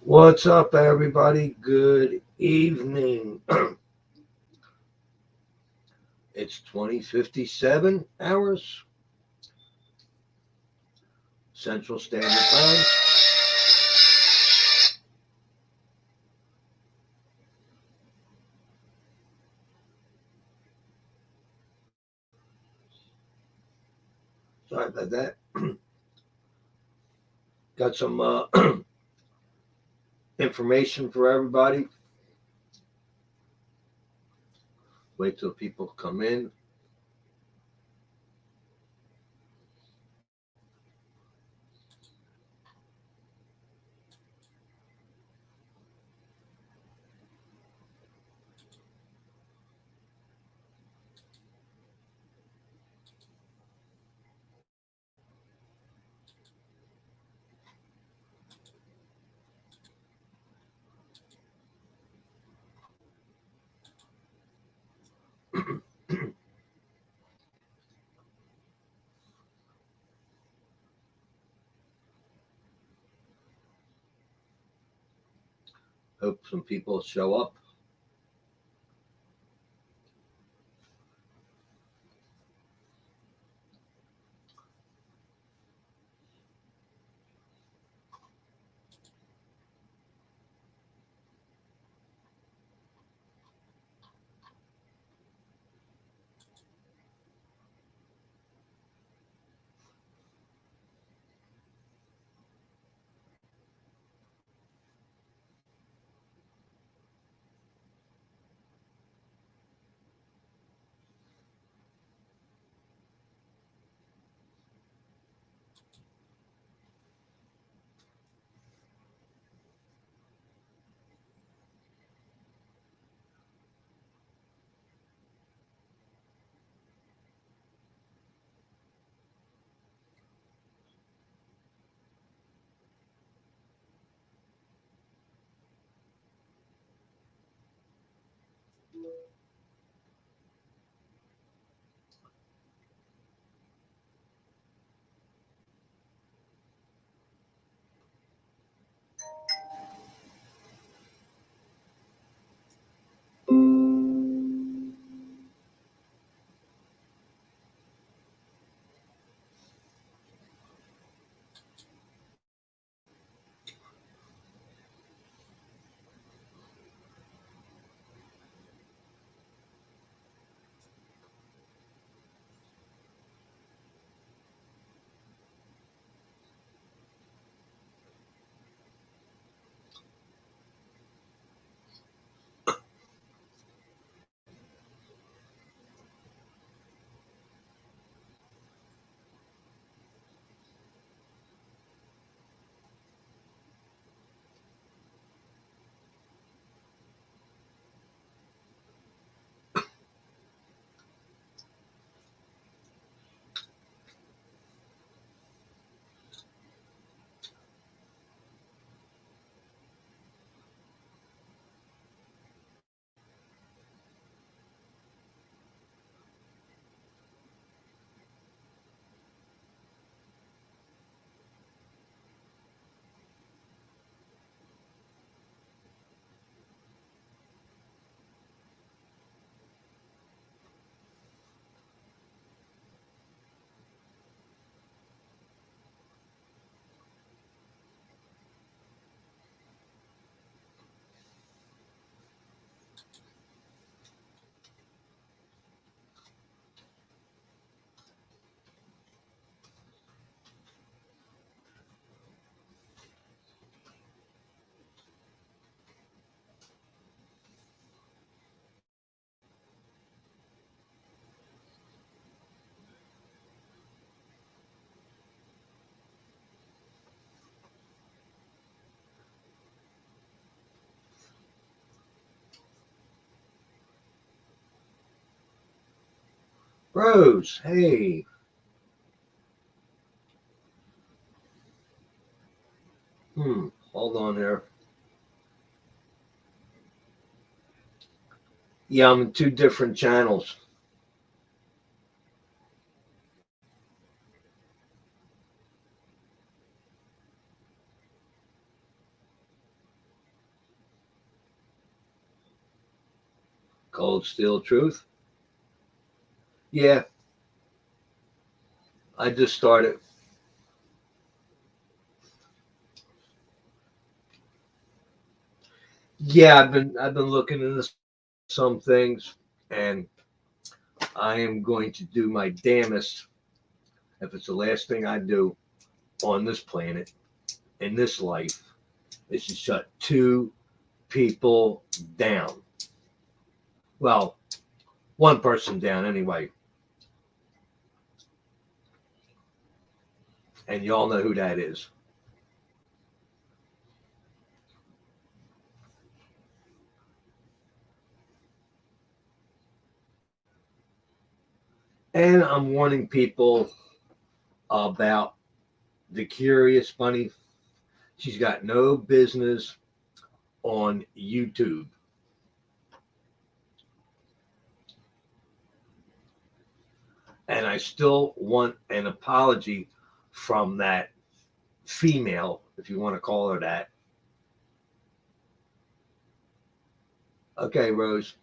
What's up, everybody? Good evening. It's 20:57 hours Central Standard Time. Sorry about that. Got some information for everybody. Wait till people come in. Hope some people show up. Rose, hey. Hold on there. Yeah, I'm in two different channels. Cold steel truth. Yeah, I just started. Yeah, I've been looking into some things, and I am going to do my damnest, if it's the last thing I do on this planet, in this life, is to shut two people down. Well, one person down anyway. And y'all know who that is. And I'm warning people about the Curious Bunny. She's got no business on YouTube. And I still want an apology from that female, if you want to call her that. Okay, Rose.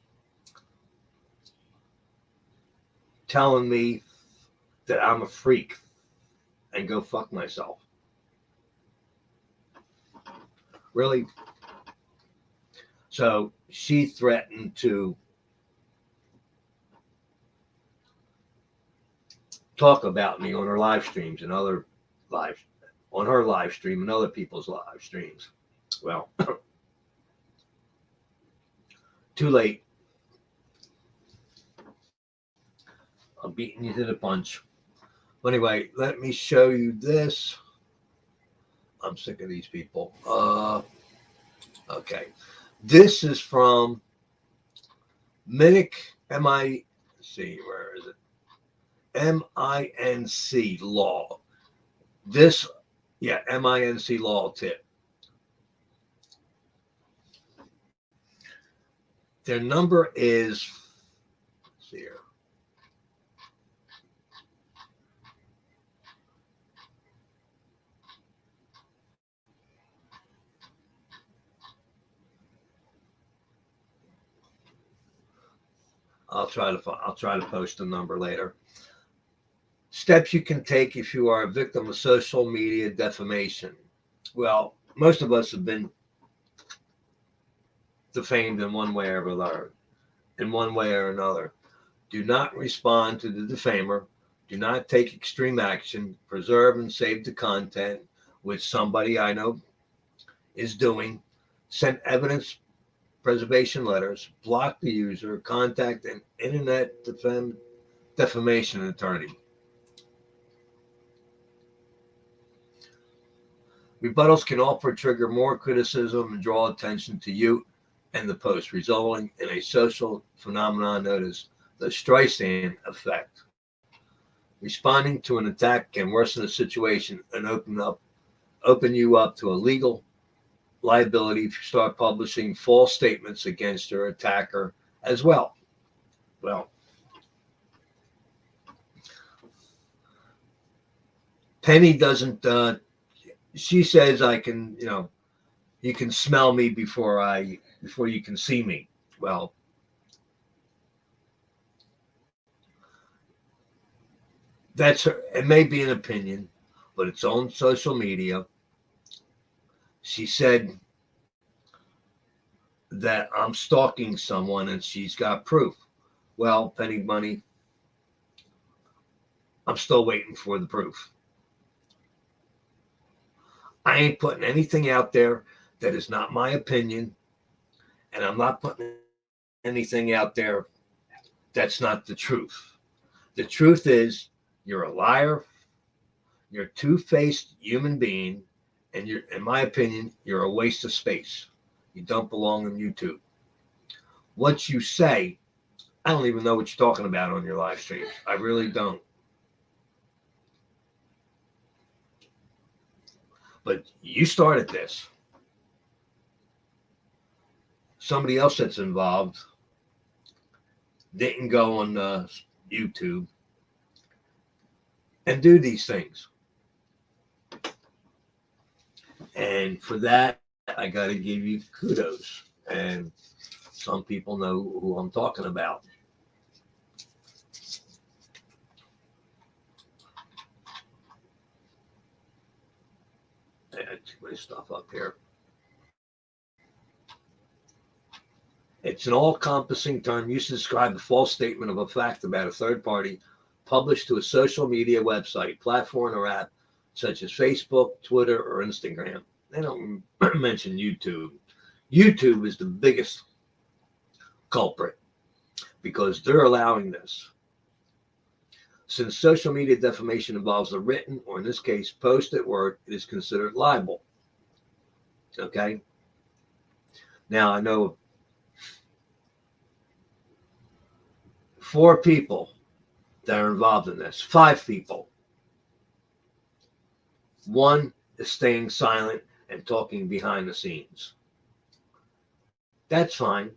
Telling me that I'm a freak and go fuck myself. Really? So she threatened to talk about me on her live streams and other live on her live stream and other people's live streams. Well, too late. I'm beating you to the punch. Anyway, let me show you this. I'm sick of these people. Okay. This is from Minnick, see, where is it? MINC Law. This, yeah, MINC Law tip. Their number is, let's see here. I'll try to post a number later. Steps you can take if you are a victim of social media defamation. Well, most of us have been defamed in one way or another. Do not respond to the defamer. Do not take extreme action. Preserve and save the content, which somebody I know is doing. Send evidence preservation letters. Block the user. Contact an internet defamation attorney. Rebuttals can often trigger more criticism and draw attention to you and the post, resulting in a social phenomenon known as the Streisand effect. Responding to an attack can worsen the situation and open you up to a legal liability if you start publishing false statements against your attacker as well. Well, Penny doesn't. She says I can. You can smell me before you can see me. Well, that's her. It may be an opinion, but it's on social media. She said that I'm stalking someone and she's got proof. Well, Penny Bunny, I'm still waiting for the proof. I ain't putting anything out there that is not my opinion, and I'm not putting anything out there that's not the truth. The truth is you're a liar, you're a two-faced human being, and in my opinion, you're a waste of space. You don't belong on YouTube. What you say, I don't even know what you're talking about on your live stream. I really don't. But you started this. Somebody else that's involved didn't go on YouTube and do these things. And for that, I got to give you kudos. And some people know who I'm talking about. I had too many stuff up here. It's an all-encompassing term used to describe a false statement of a fact about a third party published to a social media website, platform, or app, such as Facebook, Twitter, or Instagram. They don't mention YouTube. YouTube is the biggest culprit because they're allowing this. Since social media defamation involves a written, or in this case, posted word, it is considered libel. Okay? Now, I know 4 people that are involved in this, 5 people. 1 is staying silent and talking behind the scenes. That's fine.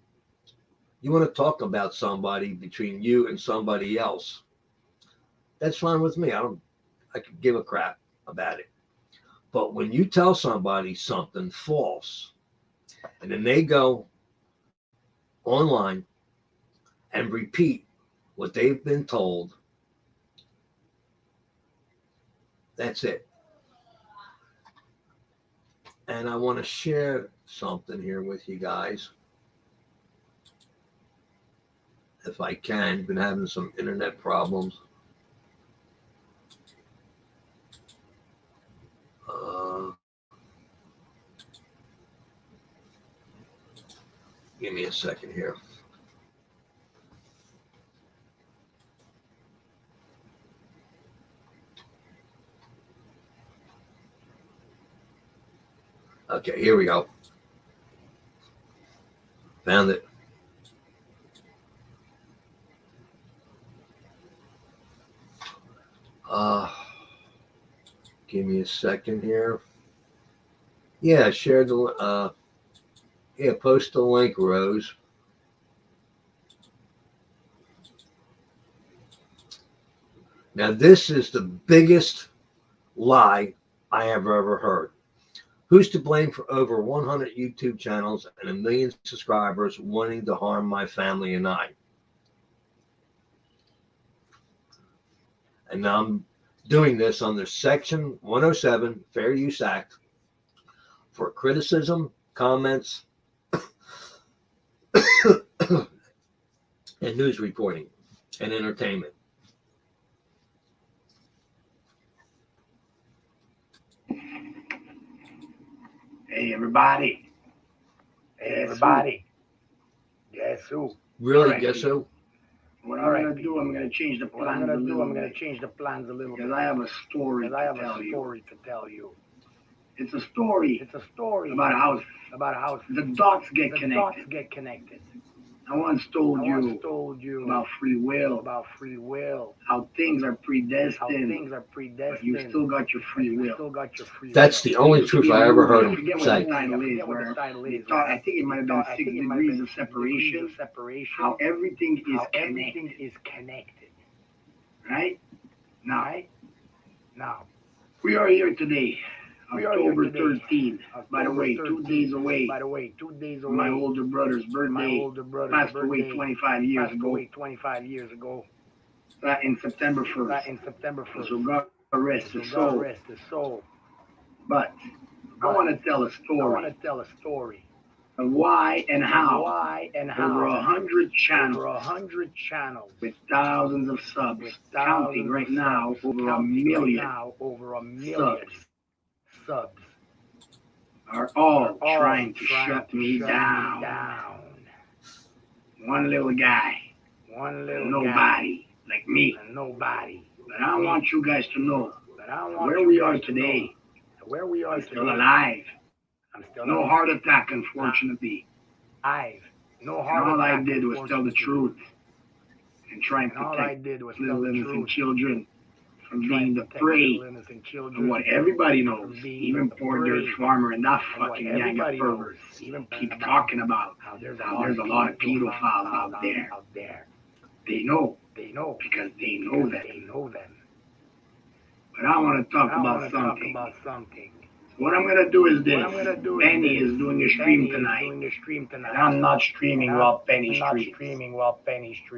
You want to talk about somebody between you and somebody else. That's fine with me. I could give a crap about it. But when you tell somebody something false, and then they go online and repeat what they've been told, that's it. And I want to share something here with you guys. If I can. Been having some internet problems. Give me a second here. Okay, here we go. Found it. Give me a second here. Yeah, share the post the link, Rose. Now, this is the biggest lie I have ever heard. Who's to blame for over 100 YouTube channels and 1 million subscribers wanting to harm my family and I? And I'm doing this under Section 107 Fair Use Act for criticism, comments, and news reporting and entertainment. Hey, everybody. Hey, everybody. Guess who? Really? Right. Guess who? What I'm going to do, I'm going to change the plans a little bit. Because I have a story to tell you. It's a story about how the dots get connected. I once told you about free will, how things are predestined, but you still got your free will. That's the only truth I ever heard him say. I think it might have been 6 degrees of separation, how everything is connected. Right? Now, we are here today. October 13th. By the way, 2 days away. From my older brother's birthday. Passed away 25 years ago. In September 1st. So God rest his soul. But I want to tell a story. Of why and how over 100 channels with thousands of subs, counting right now over a million subs are all trying to shut me down. One little guy, nobody like me. But I want you guys to know where we are today. I'm still alive. No heart attack, unfortunately. And all I did was tell the truth and try and protect little innocent children from being the prey of what everybody knows, even poor dirt farmer and that fucking gang of perverts keep talking about how there's a lot of pedophiles out there. They know because they know them. But I want to talk about something What I'm gonna do is this. Penny is doing a stream tonight. And I'm not streaming while Penny streams.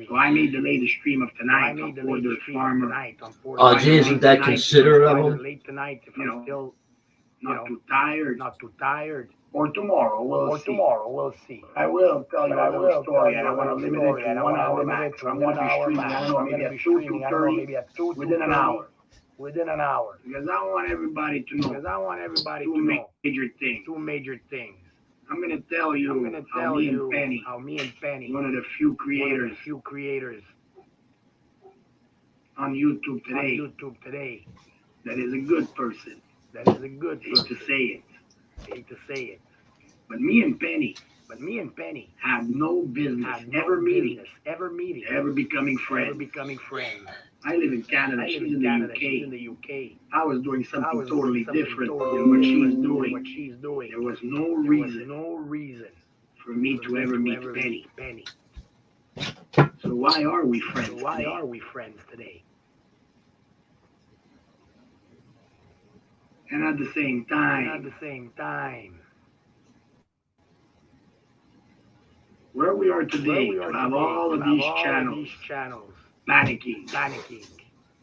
So I may delay the stream of tonight on Poor Dirt Farmer. Gee, isn't that considerate of him? You know, not too tired. Or tomorrow, we'll see. I will tell you a little story, and I want to limit it to 1 hour max. So I'm going to be streaming, I don't know, maybe at 2, 2:30, within an hour. Because I want everybody to know two major things. I'm going to tell you how me and Penny, one of the few creators on YouTube today, that is a good person. Hate to say it. But me and Penny have no business ever meeting, ever becoming friends. I live in Canada, she's in the UK. I was doing something totally different than what she's doing. There was no reason for me to ever meet Penny. So why are we friends today? And at the same time, where we are today, to have all of these channels panicking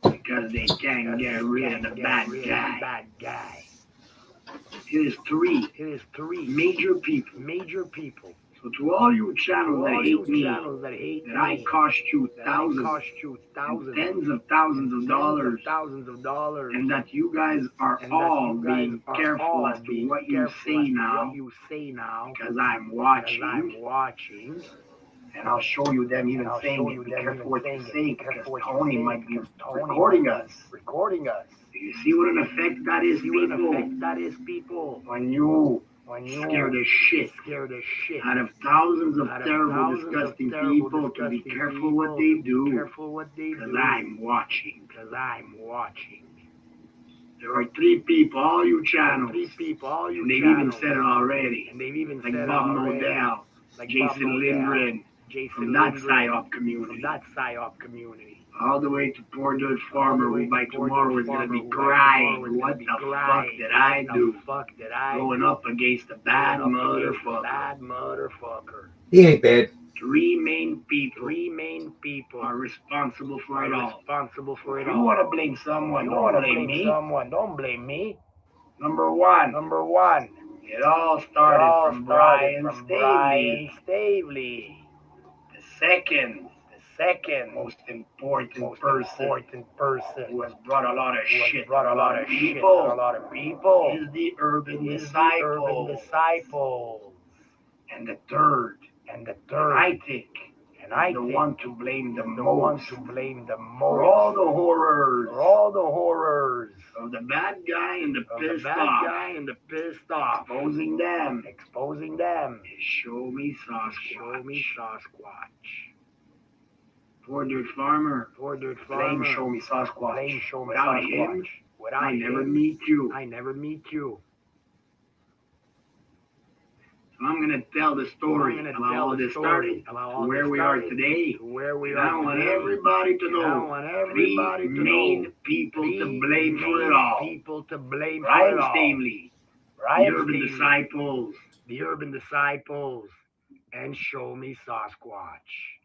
because they can't get rid of the bad guy. It is three major people. So to all you channels that hate me, that I cost you thousands and tens of thousands of dollars, and that you guys are all being careful as to what you say now, because I'm watching. And I'll show you them even saying it. Be careful what you say, because Tony might be recording us. Do you see what an effect that is, people? When you scare the shit out of thousands of terrible, disgusting people to be careful what they do, because I'm watching. There are three people, all you channels, and they've even said it already, like Bob Modell, Jason Lindgren, from that PSYOP community. All the way to Poor Dirt Farmer, who by tomorrow is going to be crying, what the fuck did I do? Going up against a bad motherfucker. He ain't bad. Three main people are responsible for it all. If you want to blame someone, don't blame me. Number one, it all started from Brian Stavely. The second most important person who has brought a lot of shit to a lot of people is the Urban Disciples. And the third, I think, the one to blame the most for all the horrors of the bad guy and the pissed off, exposing them is Show Me Sasquatch. Poor Dirt Farmer, blame Show Me Sasquatch. Without him, I never meet you. So I'm going to tell the story of how all this started, to where we are today. And I want everybody to know three main people to blame for it all. Brian Stavely, the Urban Disciples, and Show Me Sasquatch.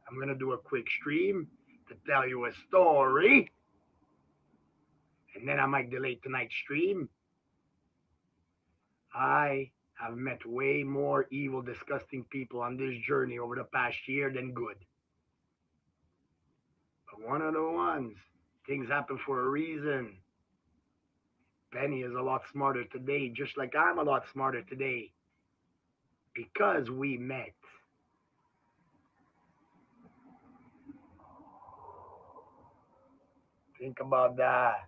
I'm going to do a quick stream to tell you a story, and then I might delay tonight's stream. I have met way more evil, disgusting people on this journey over the past year than good. But one of the ones, things happen for a reason. Penny is a lot smarter today, just like I'm a lot smarter today, because we met. Think about that.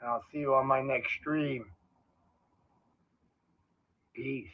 And I'll see you on my next stream. Peace.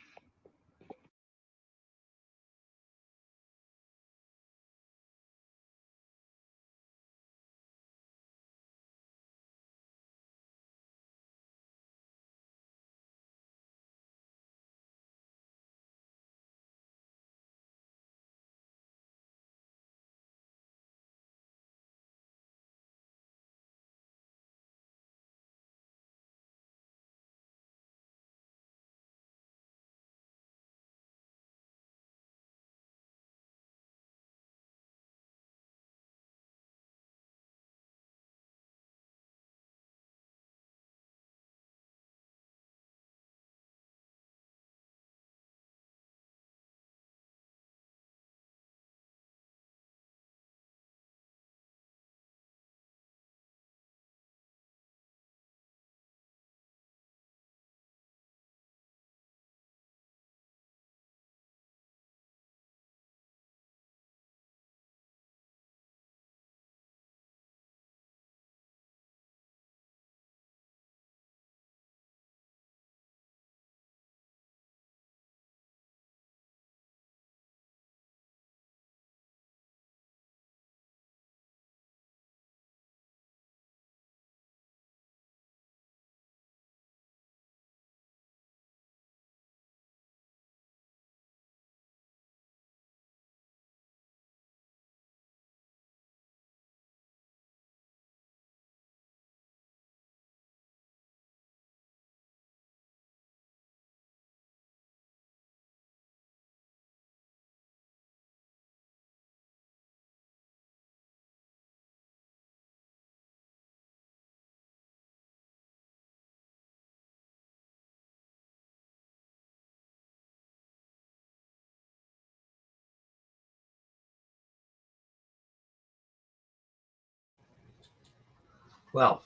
Well,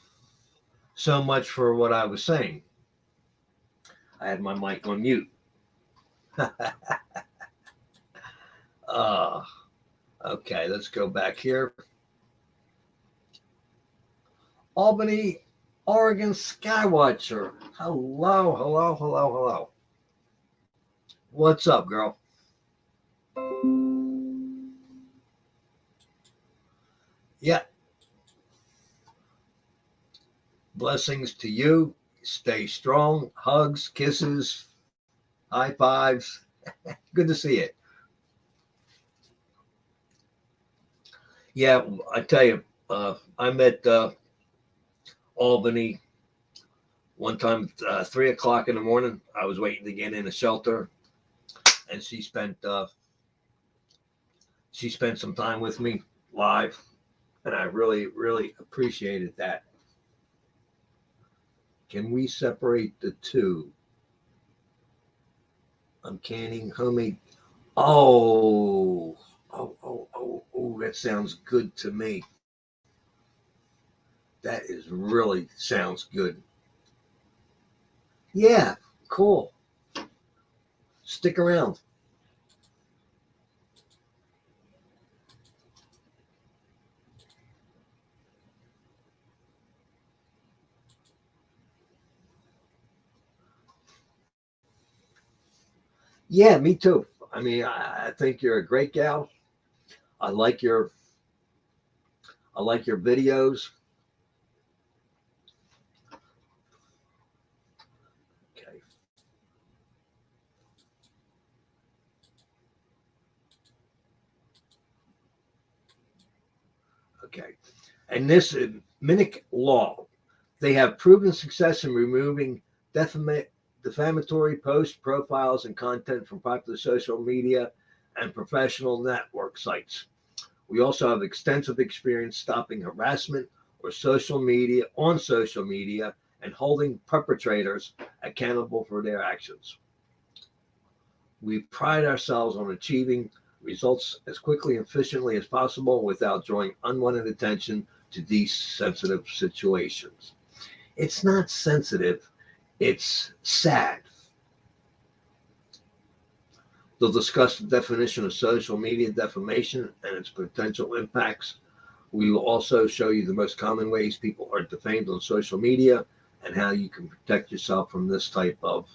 so much for what I was saying. I had my mic on mute. uh, okay, let's go back here. Albany, Oregon Skywatcher. Hello, hello, hello, hello. What's up, girl? Yeah. Blessings to you. Stay strong. Hugs, kisses, high fives. Good to see you. Yeah, I tell you, I met Albany one time, 3 o'clock in the morning. I was waiting to get in a shelter, and she spent some time with me live, and I really, really appreciated that. Can we separate the two? I'm canning homemade. Oh, that sounds good to me. That is really sounds good. Yeah, cool. Stick around. Yeah, me too. I mean, I think you're a great gal. I like your videos. Okay. Okay. And this Minnick Law, they have proven success in removing defamatory posts, profiles, and content from popular social media and professional network sites. We also have extensive experience stopping harassment or social media and holding perpetrators accountable for their actions. We pride ourselves on achieving results as quickly and efficiently as possible without drawing unwanted attention to these sensitive situations. It's not sensitive, it's sad. They'll discuss the definition of social media defamation and its potential impacts. We will also show you the most common ways people are defamed on social media and how you can protect yourself from this type of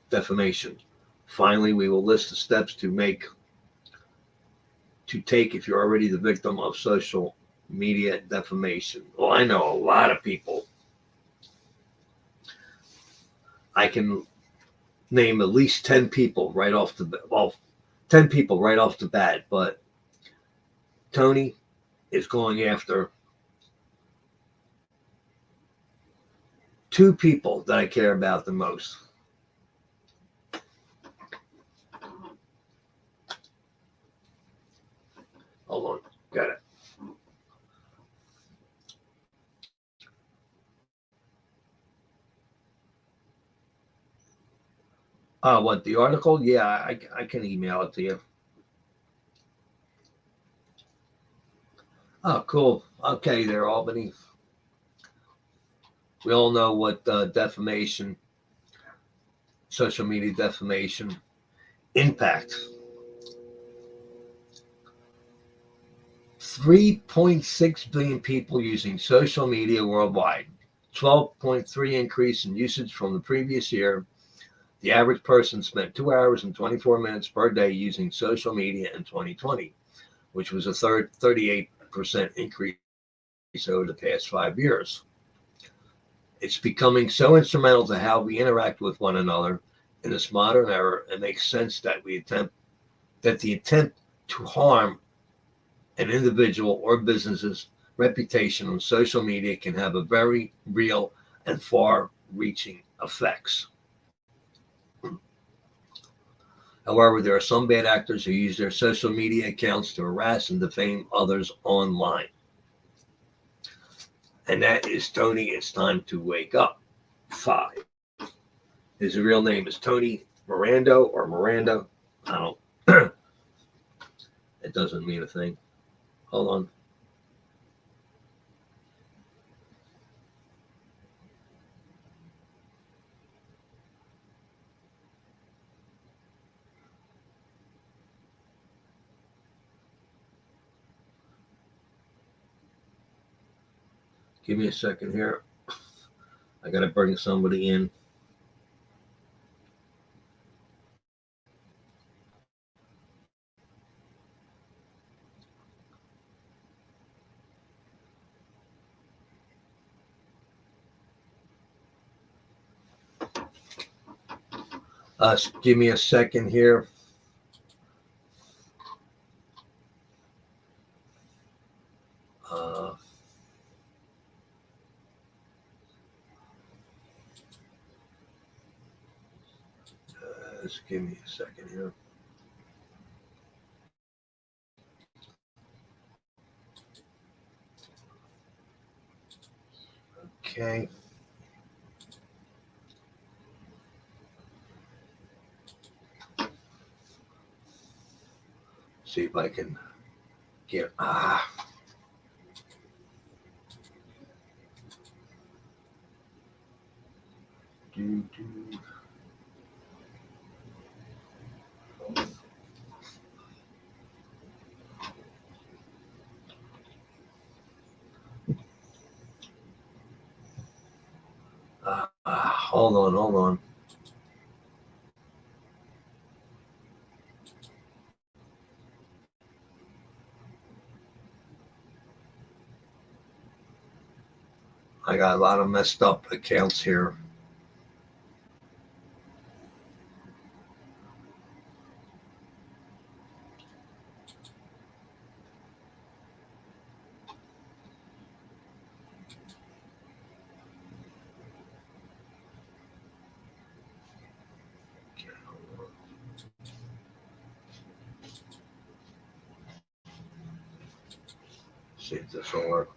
defamation. Finally, we will list the steps to take if you're already the victim of social media defamation. Well, I know a lot of people. I can name at least 10 people right off the 10 people right off the bat, but Tony is going after two people that I care about the most. Hold on. Got it. What, the article? Yeah, I can email it to you. Oh, cool. Okay, there, Albany. We all know what defamation, social media defamation, impact. 3.6 billion people using social media worldwide. 12.3 increase in usage from the previous year. The average person spent 2 hours and 24 minutes per day using social media in 2020, which was a 38% increase over the past 5 years. It's becoming so instrumental to how we interact with one another in this modern era. It makes sense that the attempt to harm an individual or business's reputation on social media can have a very real and far-reaching effects. However, there are some bad actors who use their social media accounts to harass and defame others online. And that is Tony. It's time to wake up. 5. His real name is Tony Miranda or Miranda. I don't. It doesn't mean a thing. Hold on. Give me a second here. I got to bring somebody in. Give me a second here. Just give me a second here. Okay. See if I can get hold on. I got a lot of messed up accounts here. See if this will work.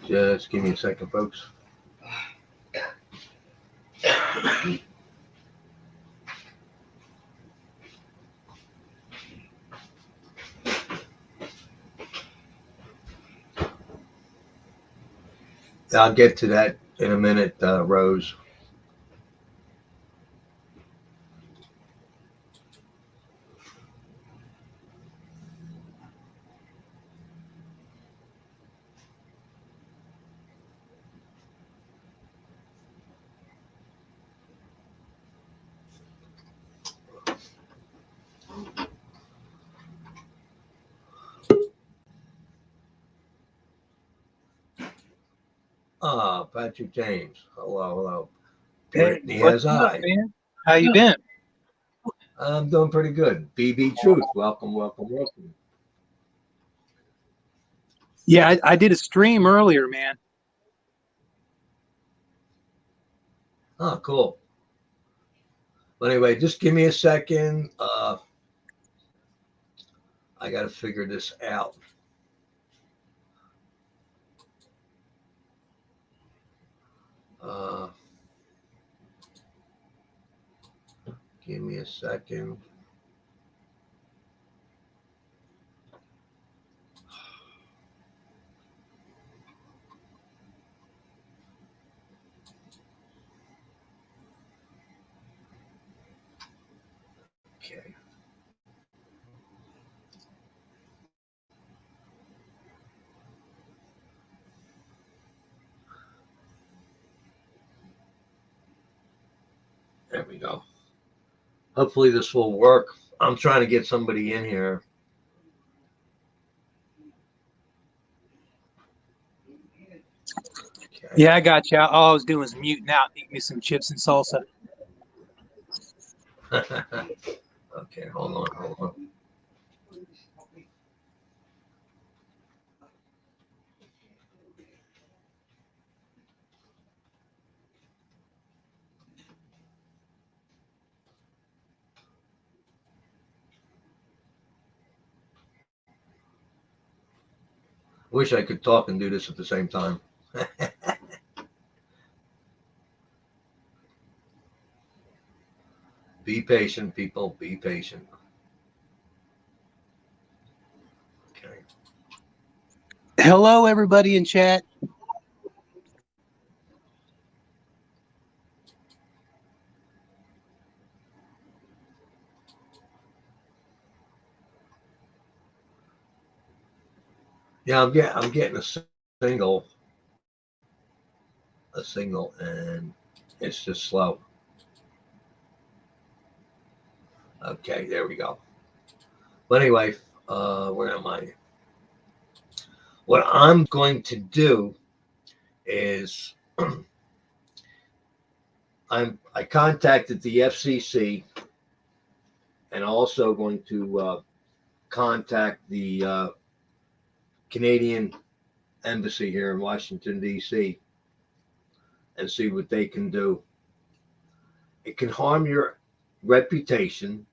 Just give me a second, folks. I'll get to that in a minute, Rose. Patrick James. Hello. Brittany has I. Man? How you been? I'm doing pretty good. BB Truth. Welcome. Yeah, I did a stream earlier, man. Oh, cool. But anyway, just give me a second. I got to figure this out. Give me a second. Okay. There we go. Hopefully this will work. I'm trying to get somebody in here. Okay. Yeah, I got you. All I was doing was muting out, eating me some chips and salsa. Okay, hold on. Wish I could talk and do this at the same time. Be patient, people. Be patient. Okay. Hello, everybody in chat. Yeah, I'm getting a signal, and it's just slow. Okay, there we go. But anyway, where am I? What I'm going to do is I contacted the FCC, and also going to contact the Canadian embassy here in Washington, D.C., and see what they can do. It can harm your reputation,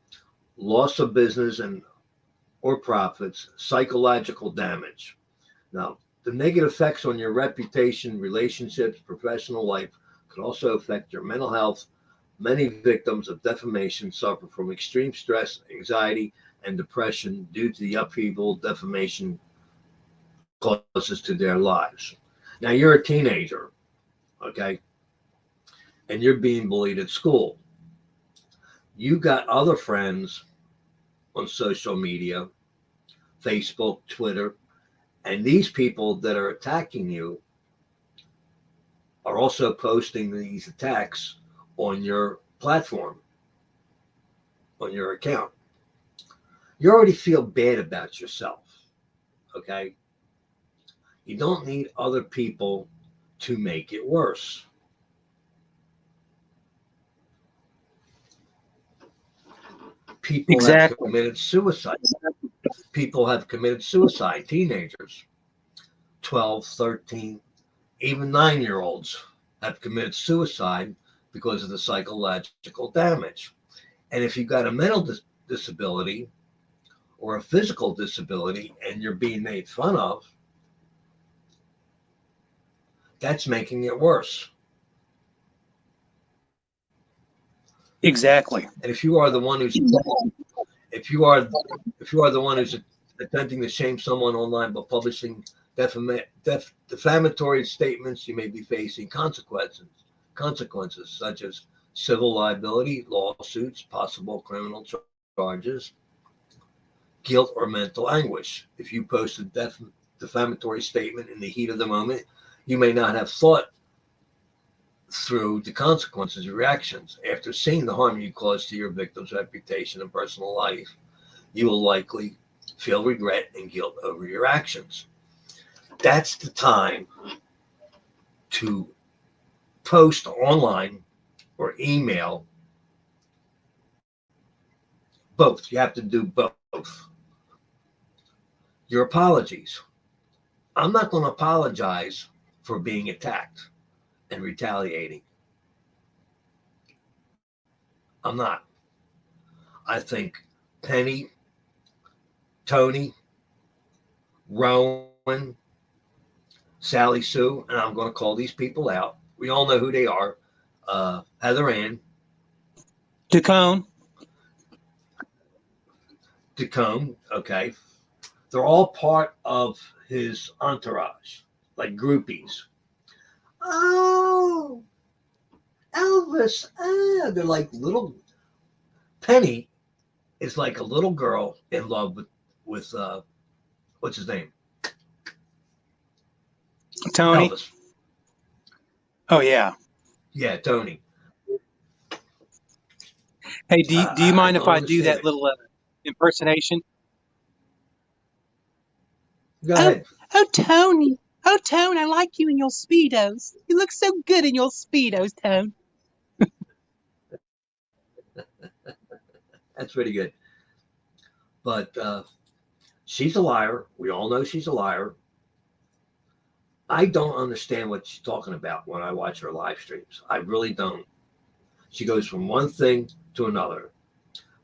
loss of business and or profits, psychological damage. Now, the negative effects on your reputation, relationships, professional life could also affect your mental health. Many victims of defamation suffer from extreme stress, anxiety, and depression due to the upheaval defamation causes to their lives. Now, you're a teenager, okay, and you're being bullied at school. You got other friends on social media, Facebook, Twitter, and these people that are attacking you are also posting these attacks on your platform, on your account. You already feel bad about yourself, okay? You don't need other people to make it worse. People have Exactly. committed suicide. People have committed suicide, teenagers, 12, 13, even 9-year-olds have committed suicide because of the psychological damage. And if you've got a mental disability or a physical disability and you're being made fun of, that's making it worse. Exactly. And if you are the one who's if you are the one who's attempting to shame someone online by publishing defamatory statements, you may be facing consequences such as civil liability, lawsuits, possible criminal charges, guilt, or mental anguish. If you post a defamatory statement in the heat of the moment, you may not have thought through the consequences of your actions. After seeing the harm you caused to your victim's reputation and personal life, you will likely feel regret and guilt over your actions. That's the time to post online or email. Both. You have to do both. Your apologies. I'm not going to apologize for being attacked and retaliating. I'm not. I think Penny, Tony, Rowan, Sally Sue, and I'm going to call these people out. We all know who they are. Heather Ann, Tacone. Tacone, okay. They're all part of his entourage, like groupies. Oh, Elvis. Ah, they're like little. Penny is like a little girl in love with what's his name? Tony. Elvis. Oh, yeah. Yeah, Tony. Hey, do you I mind if don't I do understand that it. little impersonation? Go Oh, ahead. oh, Tony. Oh, Tone, I like you in your Speedos. You look so good in your Speedos, Tone. That's pretty good. But she's a liar. We all know she's a liar. I don't understand what she's talking about when I watch her live streams. I really don't. She goes from one thing to another.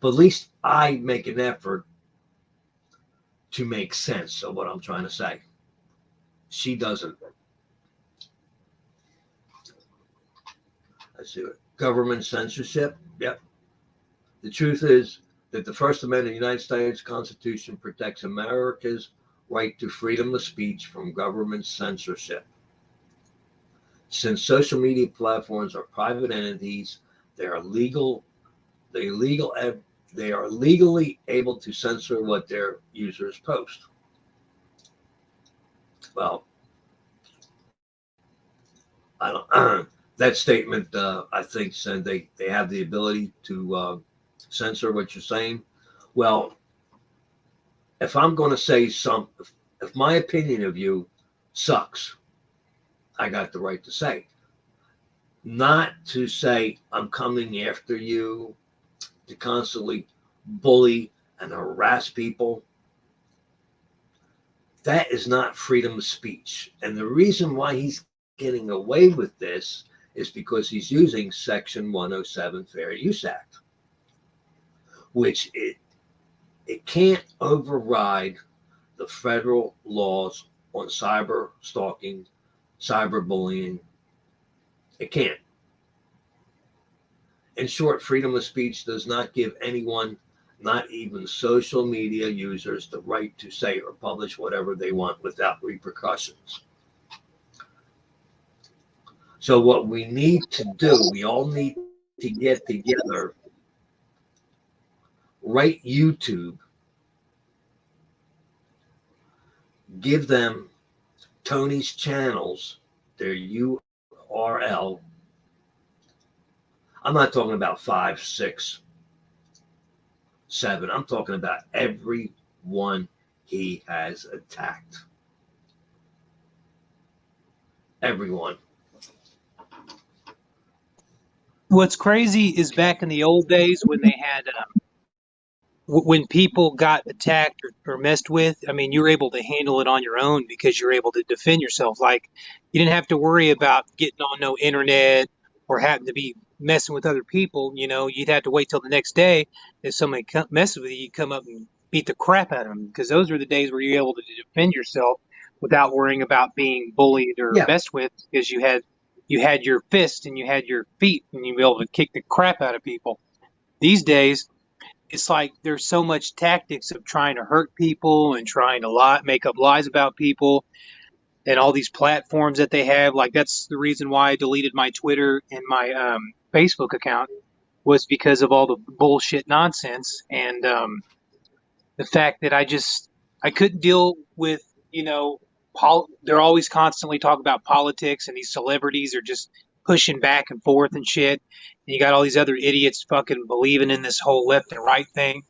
But at least I make an effort to make sense of what I'm trying to say. She doesn't. I see it. Government censorship. Yep. The truth is that the First Amendment of the United States Constitution protects America's right to freedom of speech from government censorship. Since social media platforms are private entities, they are legal. They legal. They are legally able to censor what their users post. Well, I don't. That statement, I think, said they have the ability to censor what you're saying. Well, if I'm going to say something, if my opinion of you sucks, I got the right to say. Not to say I'm coming after you, to constantly bully and harass people. That is not freedom of speech. And the reason why he's getting away with this is because he's using Section 107 Fair Use Act, which it can't override the federal laws on cyber stalking, cyberbullying. It can't. In short, freedom of speech does not give anyone, not even social media users, the right to say or publish whatever they want without repercussions. So what we need to do, we all need to get together, write YouTube, give them Tony's channels, their URL. I'm not talking about 5, 6, 7. I'm talking about everyone he has attacked. Everyone. What's crazy is back in the old days when they had when people got attacked or messed with, I mean, you were able to handle it on your own because you're able to defend yourself. Like, you didn't have to worry about getting on no internet or having to be messing with other people. You know, you'd have to wait till the next day if somebody messes with you, you come up and beat the crap out of them, because those were the days where you were able to defend yourself without worrying about being bullied or Yeah. messed with, because you had your fist and you had your feet and you'd be able to kick the crap out of people. These days, it's like there's so much tactics of trying to hurt people and trying to make up lies about people, and all these platforms that they have. Like, that's the reason why I deleted my Twitter and my Facebook account, was because of all the bullshit nonsense, and the fact that I couldn't deal with, you know, they're always constantly talking about politics, and these celebrities are just pushing back and forth and shit. And you got all these other idiots fucking believing in this whole left and right thing.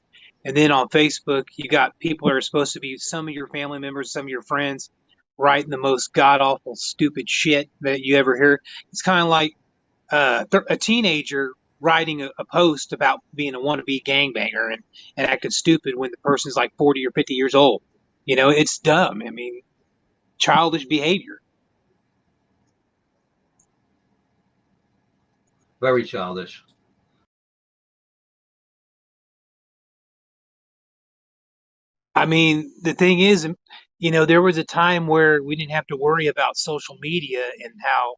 And then on Facebook, you got people that are supposed to be some of your family members, some of your friends, writing the most god awful, stupid shit that you ever hear. It's kind of like a teenager writing a post about being a wannabe gangbanger and acting stupid when the person's like 40 or 50 years old. You know, it's dumb. I mean, childish behavior. Very childish. I mean, the thing is, you know, there was a time where we didn't have to worry about social media and how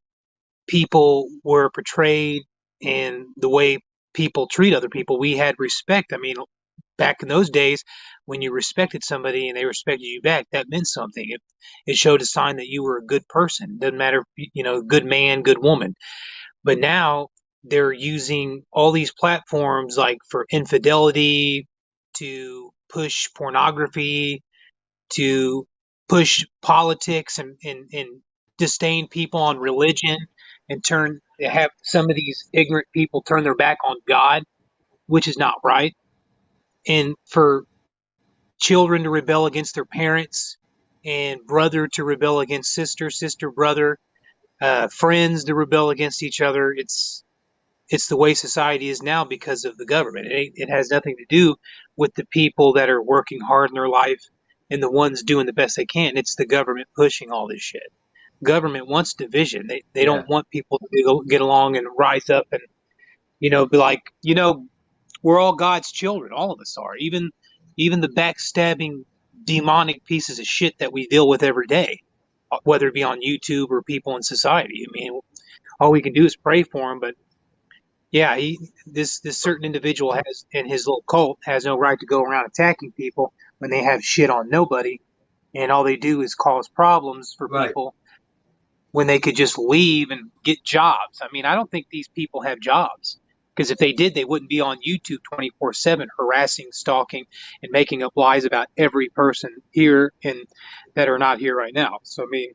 people were portrayed and the way people treat other people. We had respect. I mean, back in those days, when you respected somebody and they respected you back, that meant something. It showed a sign that you were a good person. Doesn't matter, you know, good man, good woman. But now they're using all these platforms like for infidelity, to push pornography, to push politics, and disdain people on religion, and have some of these ignorant people turn their back on God, which is not right. And for children to rebel against their parents, and brother to rebel against sister, sister, brother, friends to rebel against each other. It's the way society is now because of the government. It has nothing to do with the people that are working hard in their life and the ones doing the best they can. It's the government pushing all this shit. Government wants division. They Yeah. don't want people to get along and rise up and, you know, be like, you know, we're all God's children. All of us are. Even the backstabbing, demonic pieces of shit that we deal with every day, whether it be on YouTube or people in society. I mean, all we can do is pray for them. But yeah, this certain individual has, in his little cult, has no right to go around attacking people when they have shit on nobody. and all they do is cause problems for Right. people when they could just leave and get jobs. I mean, I don't think these people have jobs, because if they did, they wouldn't be on YouTube 24/7 harassing, stalking, and making up lies about every person here and that are not here right now. So I mean,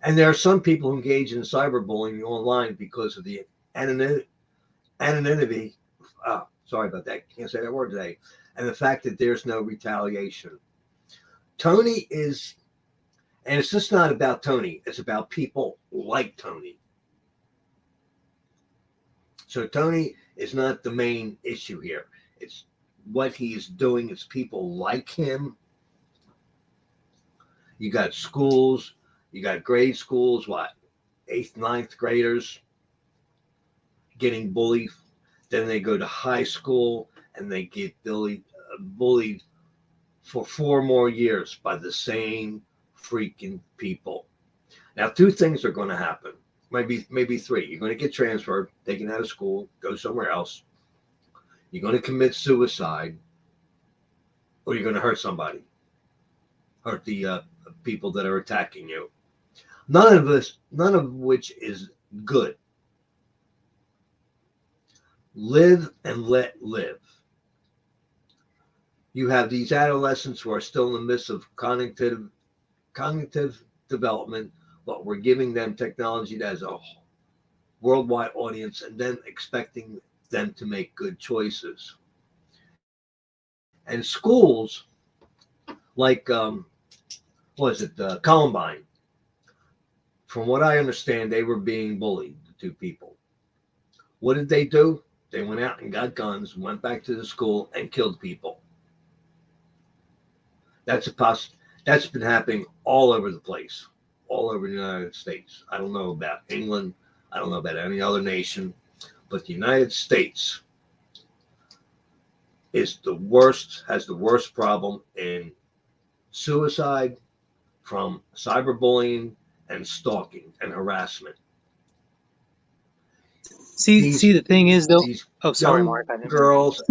And there are some people who engage in cyberbullying online because of the anonymity. Sorry about that. Can't say that word today. And the fact that there's no retaliation. Tony is, and it's just not about Tony. It's about people like Tony. So Tony is not the main issue here. It's what he's doing. It's people like him. You got schools. You got grade schools. What, 8th, 9th graders getting bullied. Then they go to high school and they get bullied for 4 more years by the same freaking people. Now, 2 things are going to happen. Maybe 3. You're going to get transferred, taken out of school, go somewhere else. You're going to commit suicide, or you're going to hurt somebody, hurt the people that are attacking you. None of which is good. Live and let live. You have these adolescents who are still in the midst of cognitive development, but we're giving them technology that has a worldwide audience and then expecting them to make good choices. And schools like Columbine, from what I understand, they were being bullied, the 2 people. What did they do? They went out and got guns, went back to the school and killed people. That's been happening all over the place, all over the United States. I don't know about England. I don't know about any other nation, but the United States has the worst problem in suicide from cyberbullying and stalking and harassment. see, the thing is though. These Oh, sorry, young Mark. I didn't. girls,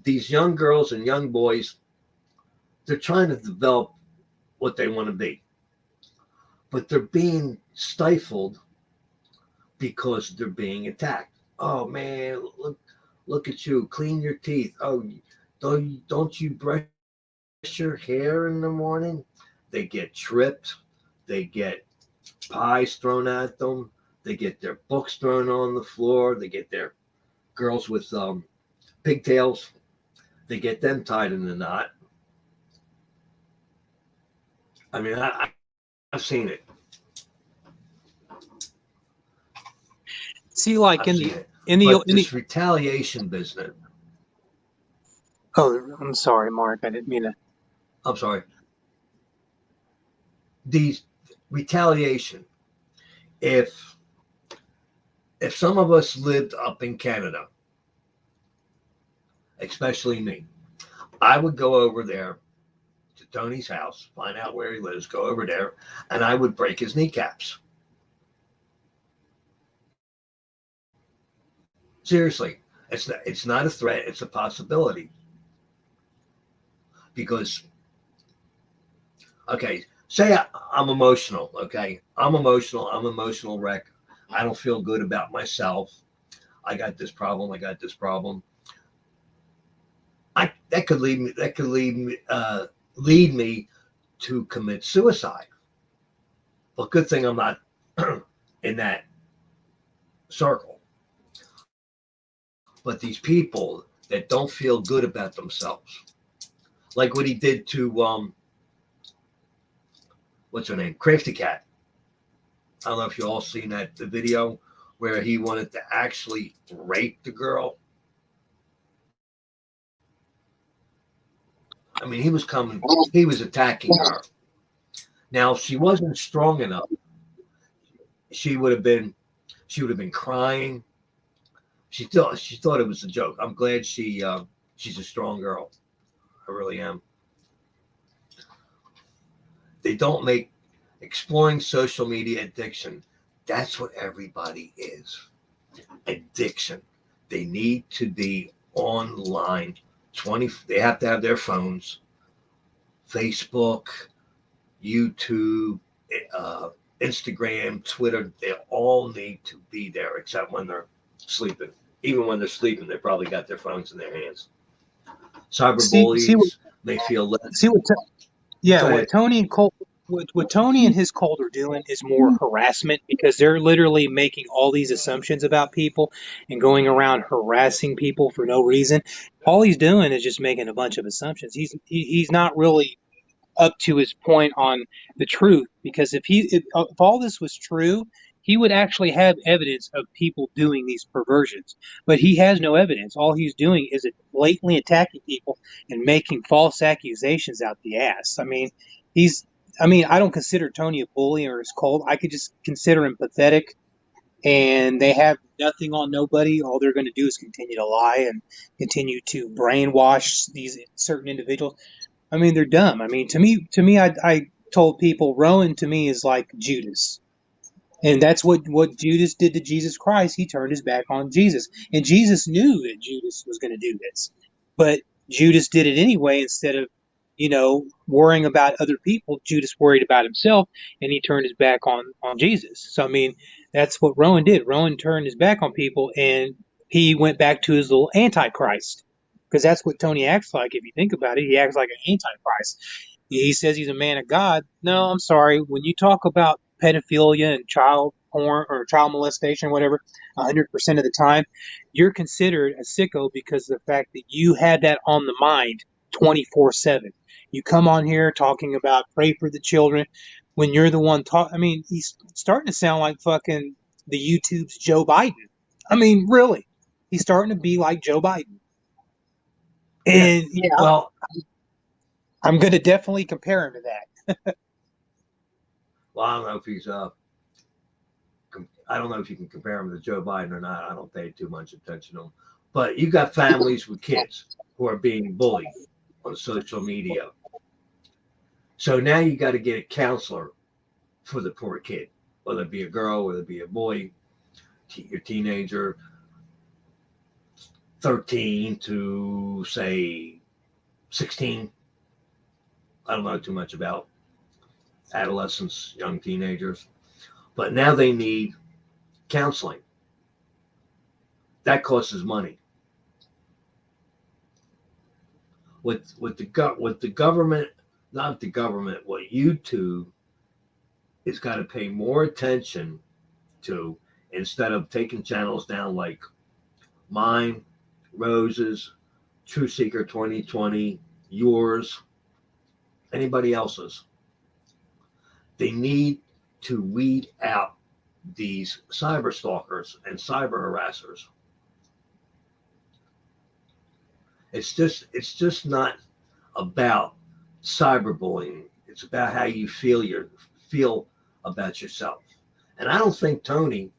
these young girls and young boys, they're trying to develop what they want to be, but they're being stifled because they're being attacked. Oh man, look at you, clean your teeth. Oh, don't you brush your hair in the morning? They get tripped. They get pies thrown at them. They get their books thrown on the floor. They get their girls with pigtails. They get them tied in the knot. I mean, I've seen it. See, like I've seen it. in But the this retaliation business. oh, I'm sorry, Mark. I didn't mean to. I'm sorry. These retaliation. If some of us lived up in Canada, especially me, I would go over there to Tony's house, find out where he lives, go over there, and I would break his kneecaps. Seriously, it's not a threat, it's a possibility. Because, okay, say I'm emotional, okay? I'm an emotional wreck. I don't feel good about myself. I got this problem. That could lead me to commit suicide. Well, good thing I'm not in that circle. But these people that don't feel good about themselves, like what he did to what's her name, Crafty Cat. I don't know if you all seen the video where he wanted to actually rape the girl. I mean, he was attacking her. Now, if she wasn't strong enough, she would have been crying. She thought it was a joke. I'm glad she's a strong girl. I really am. They don't make exploring social media addiction. That's what everybody is. Addiction. They need to be online. They have to have their phones, Facebook, YouTube, uh, Instagram, Twitter. They all need to be there, except when they're sleeping. Even when they're sleeping, they probably got their phones in their hands. See Cyberbullies may feel less. see what Yeah, Go what ahead. Tony and Cole, what Tony and his cult are doing is more harassment because they're literally making all these assumptions about people and going around harassing people for no reason. All he's doing is just making a bunch of assumptions. He's not really up to his point on the truth because if all this was true, he would actually have evidence of people doing these perversions. But he has no evidence. All he's doing is blatantly attacking people and making false accusations out the ass. He's I don't consider Tony a bully or his cult. I could just consider him pathetic, and they have nothing on nobody. All they're going to do is continue to lie and continue to brainwash these certain individuals. They're dumb. I told people Rowan to me is like Judas. And that's what Judas did to Jesus Christ. He turned his back on Jesus. And Jesus knew that Judas was going to do this. But Judas did it anyway instead of, worrying about other people. Judas worried about himself and he turned his back on Jesus. So, that's what Rowan did. Rowan turned his back on people and he went back to his little antichrist. Because that's what Tony acts like. If you think about it, he acts like an antichrist. He says he's a man of God. No, I'm sorry. When you talk about pedophilia and child porn or child molestation, whatever, 100% of the time, you're considered a sicko because of the fact that you had that on the mind 24/7. You come on here talking about pray for the children when you're the one talk. He's starting to sound like fucking the YouTube's Joe Biden. Really, he's starting to be like Joe Biden. Yeah. And yeah, Well, I'm going to definitely compare him to that. I don't know if he's. I don't know if you can compare him to Joe Biden or not. I don't pay too much attention to him. But you got families with kids who are being bullied on social media. So now you got to get a counselor for the poor kid, whether it be a girl, whether it be a boy, your teenager, 13 to say 16. I don't know too much about adolescents, young teenagers, but now they need counseling. That costs money. What the government, not the government, what YouTube has got to pay more attention to, instead of taking channels down like mine, Rose's, True Seeker 2020, yours, anybody else's. They need to weed out these cyber stalkers and cyber harassers. It's just not about cyberbullying. It's about how you feel about yourself. And I don't think Tony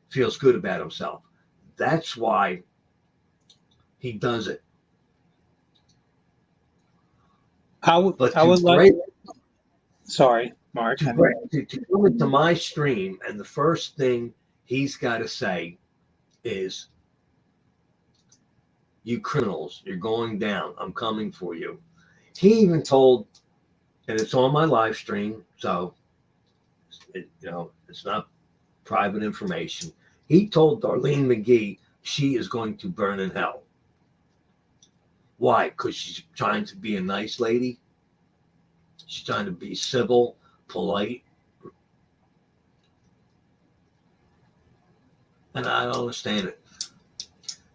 feels good about himself. That's why he does it. But I to would like. break Sorry, Mark. to go into my stream, and the first thing he's got to say is, "You criminals, you're going down. I'm coming for you." He even told, and it's on my live stream, so it's not private information. He told Darlene McGee she is going to burn in hell. Why? Because she's trying to be a nice lady. She's trying to be civil, polite. And I don't understand it.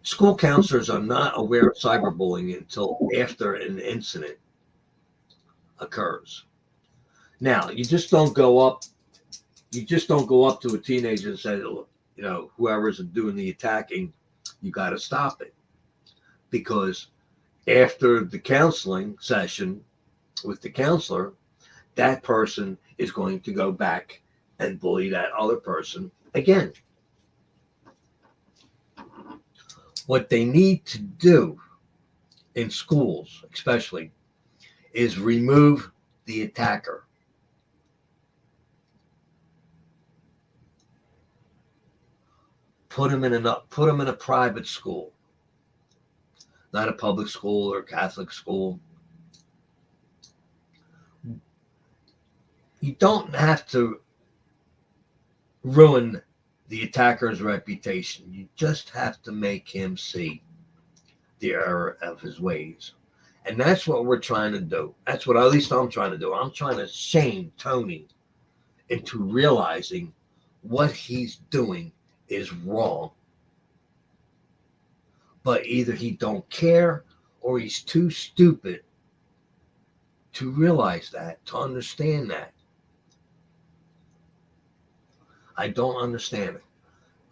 School counselors are not aware of cyberbullying until after an incident occurs. Now, you just don't go up to a teenager and say, whoever's doing the attacking, you got to stop it. Because after the counseling session with the counselor, that person is going to go back and bully that other person again. What they need to do in schools, especially, is remove the attacker. Put them in a private school. not a public school or Catholic school. You don't have to ruin the attacker's reputation. You just have to make him see the error of his ways. And that's what we're trying to do. That's what at least I'm trying to do. I'm trying to shame Tony into realizing what he's doing is wrong. But either he don't care or he's too stupid to realize that, to understand that. I don't understand it.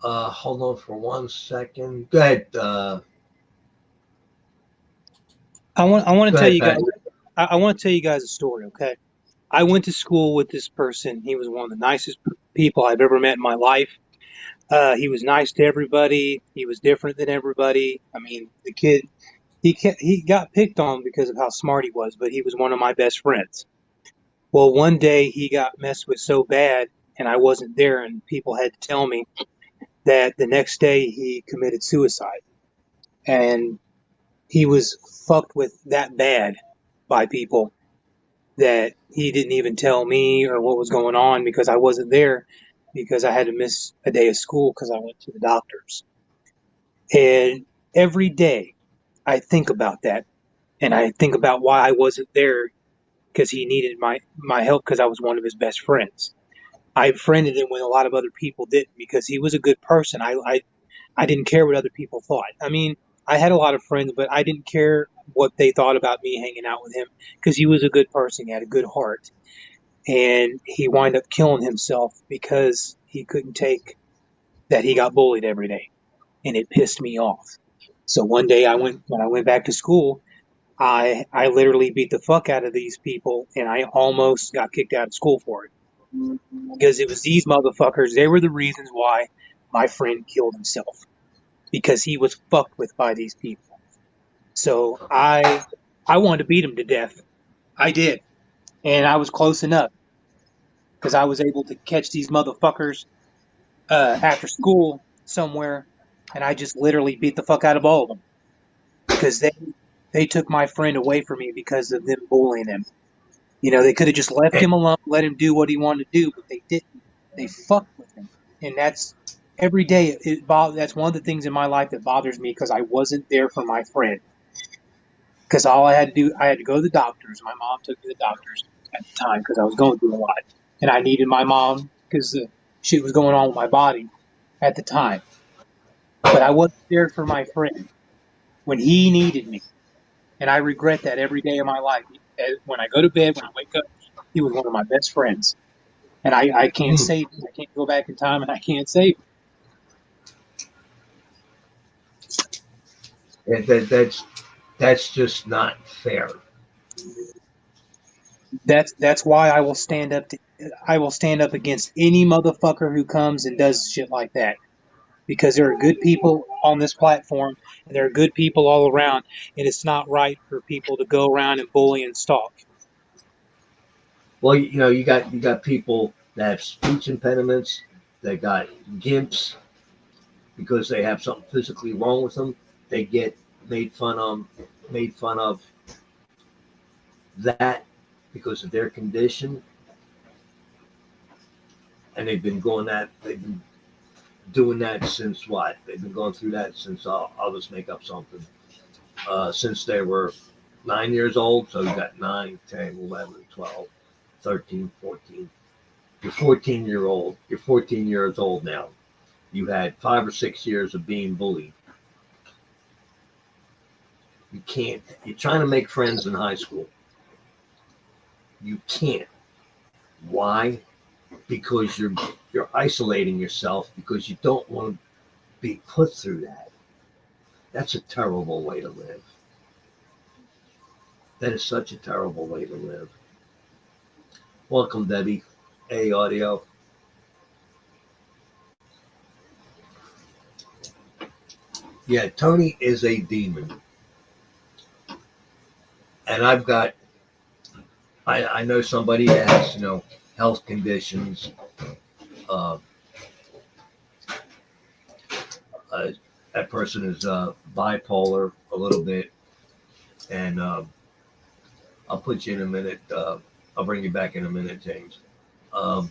Hold on for 1 second. Go ahead. I want to Go tell ahead, you guys. Pat. I want to tell you guys a story. Okay, I went to school with this person. He was one of the nicest people I've ever met in my life. He was nice to everybody. He was different than everybody. I mean, the kid, he got picked on because of how smart he was, but he was one of my best friends. Well, one day he got messed with so bad, and I wasn't there, and people had to tell me that the next day he committed suicide. And he was fucked with that bad by people that he didn't even tell me or what was going on because I wasn't there because I had to miss a day of school because I went to the doctors. And every day I think about that and I think about why I wasn't there because he needed my help because I was one of his best friends. I befriended him when a lot of other people didn't because he was a good person. I didn't care what other people thought. I mean, I had a lot of friends, but I didn't care what they thought about me hanging out with him because he was a good person. He had a good heart. And he wound up killing himself because he couldn't take that he got bullied every day. And it pissed me off. So one day when I went back to school, I literally beat the fuck out of these people and I almost got kicked out of school for it. Because it was these motherfuckers, they were the reasons why my friend killed himself. Because he was fucked with by these people. So I wanted to beat him to death. I did. And I was close enough because I was able to catch these motherfuckers after school somewhere and I just literally beat the fuck out of all of them because they took my friend away from me because of them bullying him. You know, they could have just left him alone, let him do what he wanted to do, but they didn't. They fucked with him. And that's every day that's one of the things in my life that bothers me because I wasn't there for my friend. Because all I had to do, I had to go to the doctors. My mom took me to the doctors at the time because I was going through a lot. And I needed my mom because the shit was going on with my body at the time. But I wasn't there for my friend when he needed me. And I regret that every day of my life. When I go to bed, when I wake up, he was one of my best friends. And I can't save him. I can't go back in time and I can't save him. That's just not fair. That's why I will stand up against any motherfucker who comes and does shit like that. Because there are good people on this platform and there are good people all around, and it's not right for people to go around and bully and stalk. Well, you know, you got people that have speech impediments, that got gimps because they have something physically wrong with them. They get made fun of that because of their condition, and they've been doing that since what? They've been going through that since I'll just make up something. Since they were 9 years old, so you got 9, 10, 11, 12, 13, 14. You're 14-year-old. You're 14 years old now. You had 5 or 6 years of being bullied. You can't. You're trying to make friends in high school. You can't. Why? Because you're isolating yourself because you don't want to be put through that. That's a terrible way to live. That is such a terrible way to live. Welcome, Debbie. A audio. Yeah, Tony is a demon. And I know somebody that has, health conditions. Uh, that person is bipolar a little bit. And I'll put you in a minute. I'll bring you back in a minute, James. Um,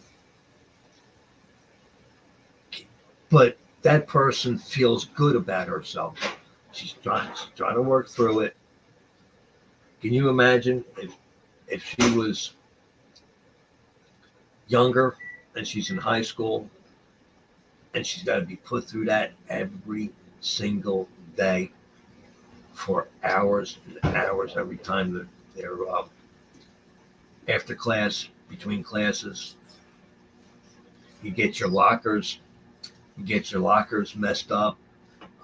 but that person feels good about herself. She's trying to work through it. Can you imagine if she was younger and she's in high school and she's got to be put through that every single day for hours and hours every time that they're after class, between classes. You get your lockers messed up.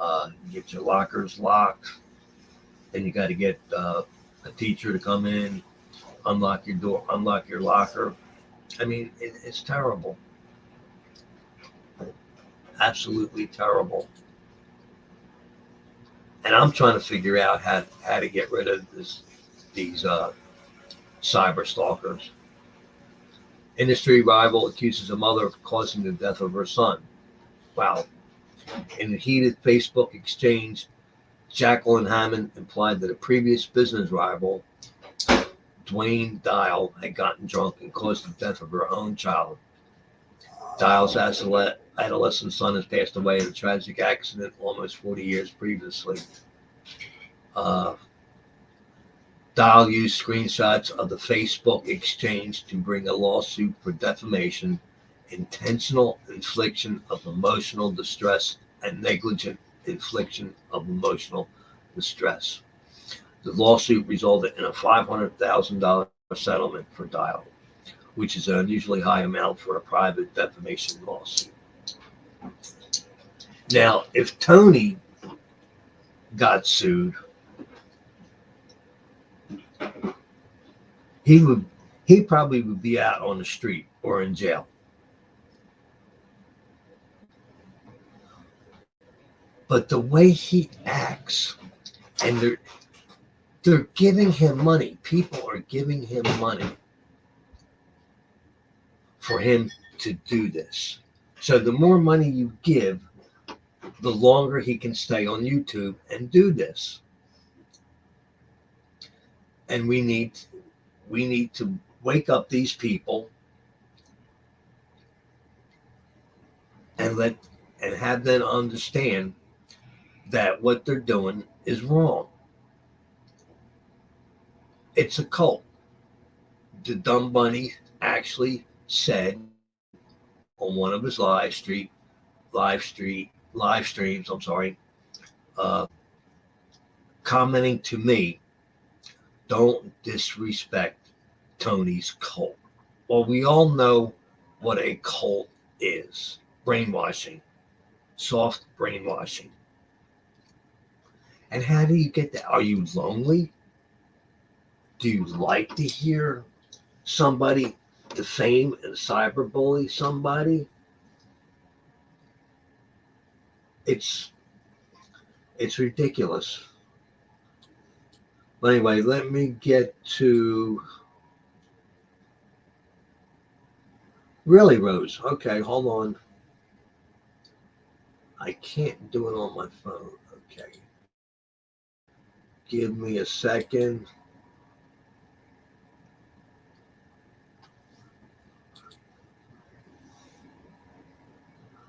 You get your lockers locked. Then you got to get a teacher to come in, unlock your door, unlock your locker. I mean, it's terrible. Absolutely terrible. And I'm trying to figure out how to get rid of these cyber stalkers. Industry rival accuses a mother of causing the death of her son. Wow. In a heated Facebook exchange, Jacqueline Hammond implied that a previous business rival, Dwayne Dial, had gotten drunk and caused the death of her own child. Dial's adolescent son has passed away in a tragic accident almost 40 years previously. Dial used screenshots of the Facebook exchange to bring a lawsuit for defamation, intentional infliction of emotional distress, and negligent infliction of emotional distress. The lawsuit resulted in a $500,000 settlement for Dial, which is an unusually high amount for a private defamation lawsuit. Now, if Tony got sued, he probably would be out on the street or in jail. But the way he acts, and they're giving him money. People are giving him money for him to do this. So the more money you give, the longer he can stay on YouTube and do this. And we need to wake up these people and have them understand that what they're doing is wrong. It's a cult. The dumb bunny actually said on one of his live streams, commenting to me, "Don't disrespect Tony's cult." Well, we all know what a cult is. Brainwashing, soft brainwashing. And how do you get that? Are you lonely? Do you like to hear somebody defame and cyberbully somebody? It's ridiculous. But anyway, let me get to really, Rose. Okay, hold on. I can't do it on my phone. Okay. Give me a second.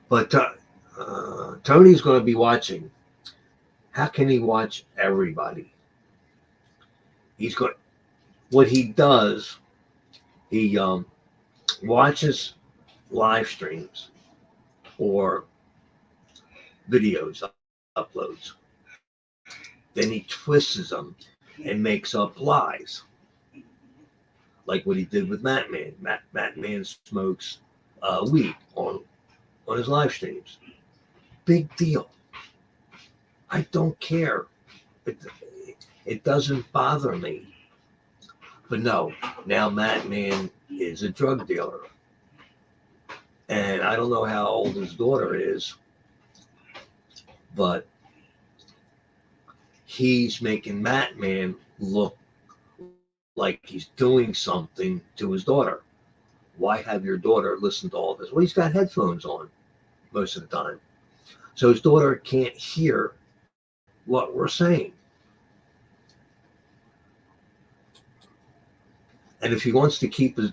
But Tony's going to be watching. How can he watch everybody? What he does, he watches live streams or videos uploads. Then he twists them and makes up lies. Like what he did with Matt Man. Matt Man smokes weed on his live streams. Big deal. I don't care. It doesn't bother me. But no, now Matt Man is a drug dealer. And I don't know how old his daughter is, but he's making Matt Man look like he's doing something to his daughter. Why have your daughter listen to all this? Well, he's got headphones on most of the time. So his daughter can't hear what we're saying. And if he wants to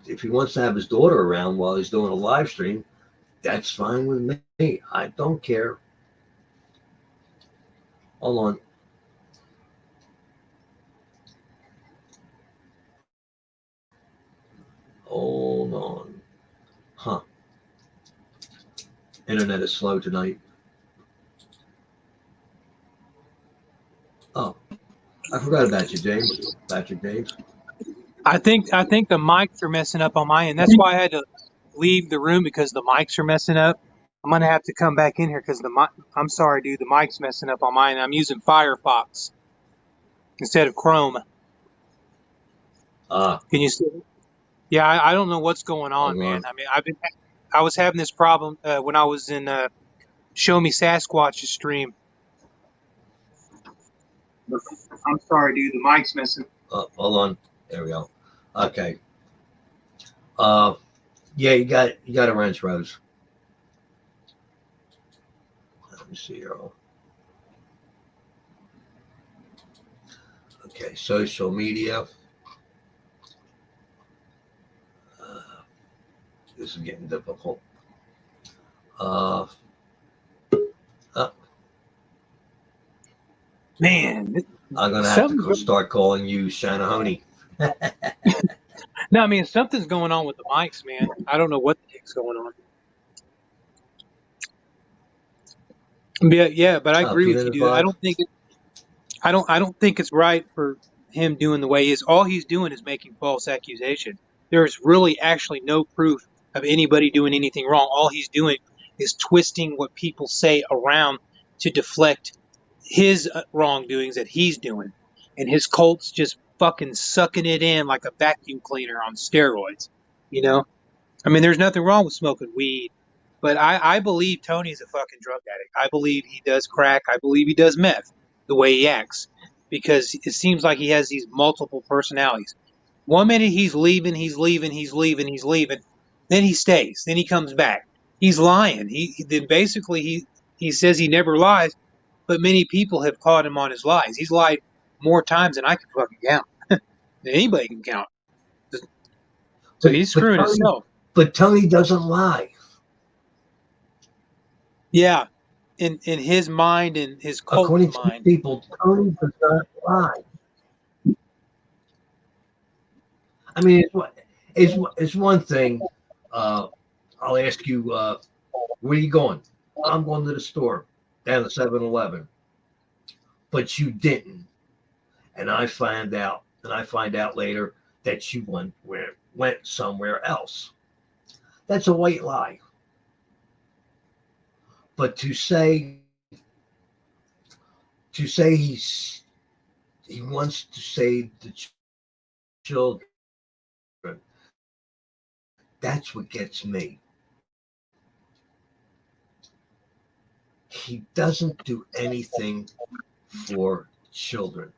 if he wants to have his daughter around while he's doing a live stream, that's fine with me. I don't care. Hold on. Hold on. Huh. Internet is slow tonight. Oh, I forgot about you, James. Patrick James. I think the mics are messing up on my end. That's why I had to leave the room, because the mics are messing up. I'm gonna have to come back in here because I'm sorry, dude. The mic's messing up on mine. I'm using Firefox instead of Chrome. Ah, Can you see it? Yeah, I don't know what's going on, hold man. on. I mean, I was having this problem when I was in Show Me Sasquatch's stream. I'm sorry, dude. The mic's messing. Hold on. There we go. Okay. Yeah, you got a wrench, Rose. Let me see here. Okay, social media. This is getting difficult. Man, I'm gonna have to start calling you Shanahoney. no, I mean something's going on with the mics, man. I don't know what the heck's going on. But I agree with you, dude. I don't think it's right for him doing the way he is. All he's doing is making false accusation. There's really actually no proof of anybody doing anything wrong. All he's doing is twisting what people say around to deflect his wrongdoings that he's doing. And his cult's just fucking sucking it in like a vacuum cleaner on steroids. You know? I mean, there's nothing wrong with smoking weed, but I believe Tony's a fucking drug addict. I believe he does crack. I believe he does meth the way he acts, because it seems like he has these multiple personalities. One minute he's leaving, he's leaving, he's leaving, he's leaving. Then he stays. Then he comes back. He's lying. Then basically he says he never lies, but many people have caught him on his lies. He's lied more times than I can fucking count. Than anybody can count. So he's screwing himself. But Tony doesn't lie. Yeah, in his mind and his cult According mind. to people, Tony does not lie. I mean, it's one thing. I'll ask you, where are you going? I'm going to the store down to 7-Eleven. But you didn't. And I find out later that you went somewhere else. That's a white lie. But to say he wants to save the children, that's what gets me. He doesn't do anything for children.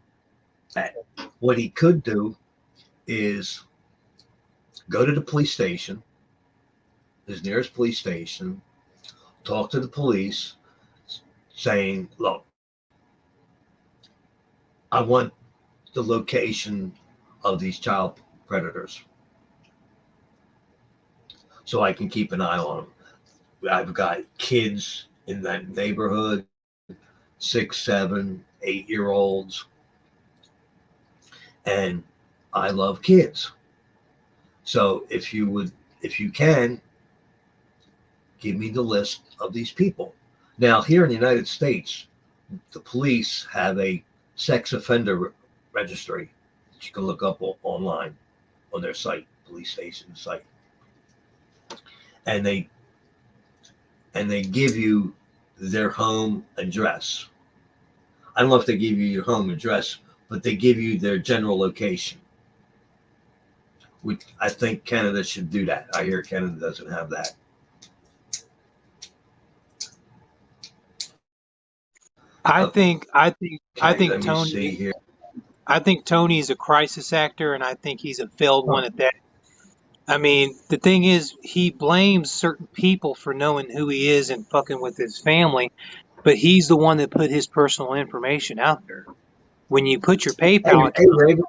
What he could do is go to the police station, his nearest police station, talk to the police, saying, look, I want the location of these child predators so I can keep an eye on them. I've got kids in that neighborhood, 6, 7, 8-year-olds, and I love kids. So if you can, give me the list of these people. Now, here in the United States, the police have a sex offender registry that you can look up online on their site, police station site. And they give you their home address. I don't know if they give you your home address, but they give you their general location. I think Canada should do that. I hear Canada doesn't have that. I think Let Tony. me see here. I think Tony's a crisis actor, and I think he's a failed one at that. I mean, the thing is, he blames certain people for knowing who he is and fucking with his family, but he's the one that put his personal information out there. When you put your PayPal account,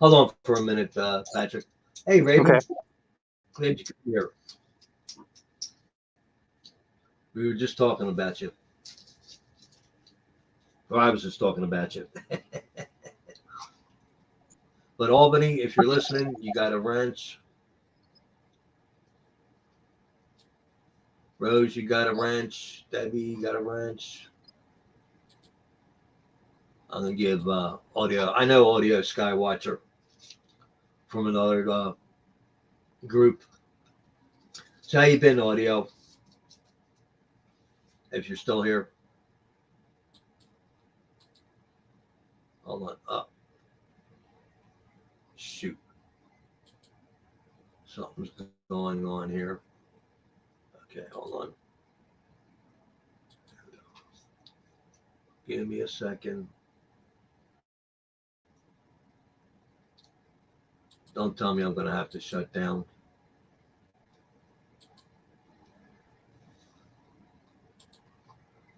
Hold on for a minute, Patrick. Hey, Raven. Okay. Glad you could hear. We were just talking about you. Or I was just talking about you. But Albany, if you're listening, you got a wrench. Rose, you got a wrench. Debbie, you got a wrench. I'm gonna give audio. I know Audio Skywatcher from another group. So how you been, Audio? If you're still here, hold on. Oh, shoot, something's going on here. Okay, hold on. Give me a second. Don't tell me I'm gonna have to shut down.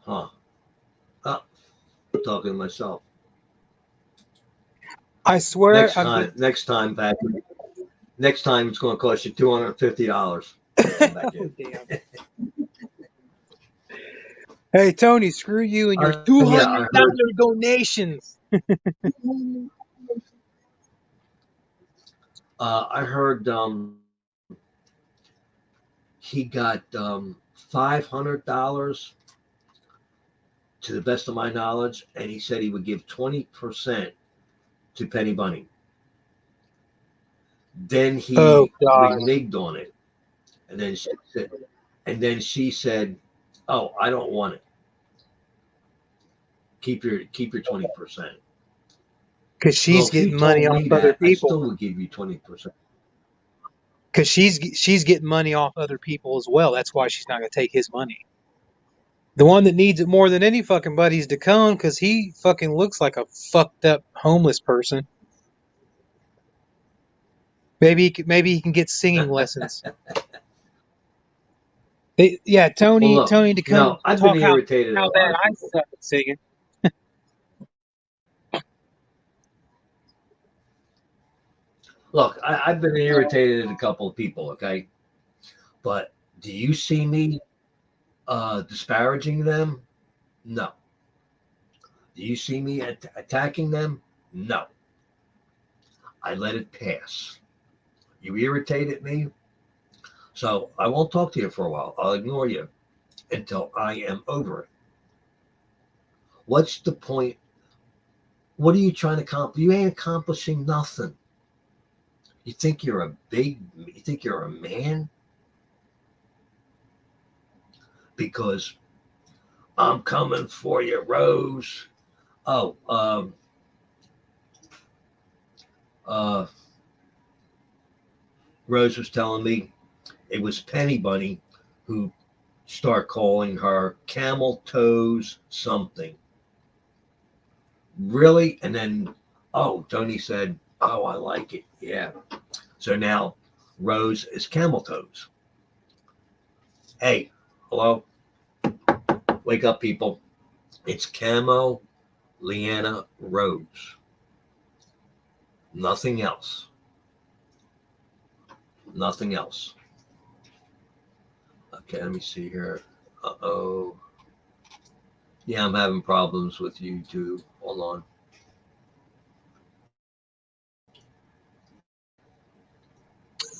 Huh. Oh, I'm talking to myself. I swear. Next time, Patrick. Next time it's going to cost you $250. Come back in. Damn. Hey Tony, screw you and your Yeah, $200 donations. I heard he got $500, to the best of my knowledge, and he said he would give 20% to Penny Bunny. Then he reneged on it, and then she said, "Oh, I don't want it. Keep your 20%." Because she's getting money off other people. I still would give you 20%. Because she's getting money off other people as well. That's why she's not going to take his money. The one that needs it more than any fucking buddy is DeCone, because he fucking looks like a fucked up homeless person. Maybe he can get singing lessons. Tony DeCone. No, I've been irritated. How bad I suck at singing. Look, I've been irritated at a couple of people, okay? But do you see me disparaging them? No. Do you see me attacking them? No. I let it pass. You irritated me, so I won't talk to you for a while. I'll ignore you until I am over it. What's the point? What are you trying to accomplish? You ain't accomplishing nothing. You think you're a man? Because I'm coming for you, Rose. Oh, Rose was telling me it was Penny Bunny who started calling her camel toes something. Really? And then, Tony said, "Oh, I like it." Yeah. So now Rose is camel toes. Hey, hello? Wake up, people. It's Camo Leanna Rose. Nothing else. Nothing else. Okay, let me see here. Uh-oh. Yeah, I'm having problems with YouTube. Hold on.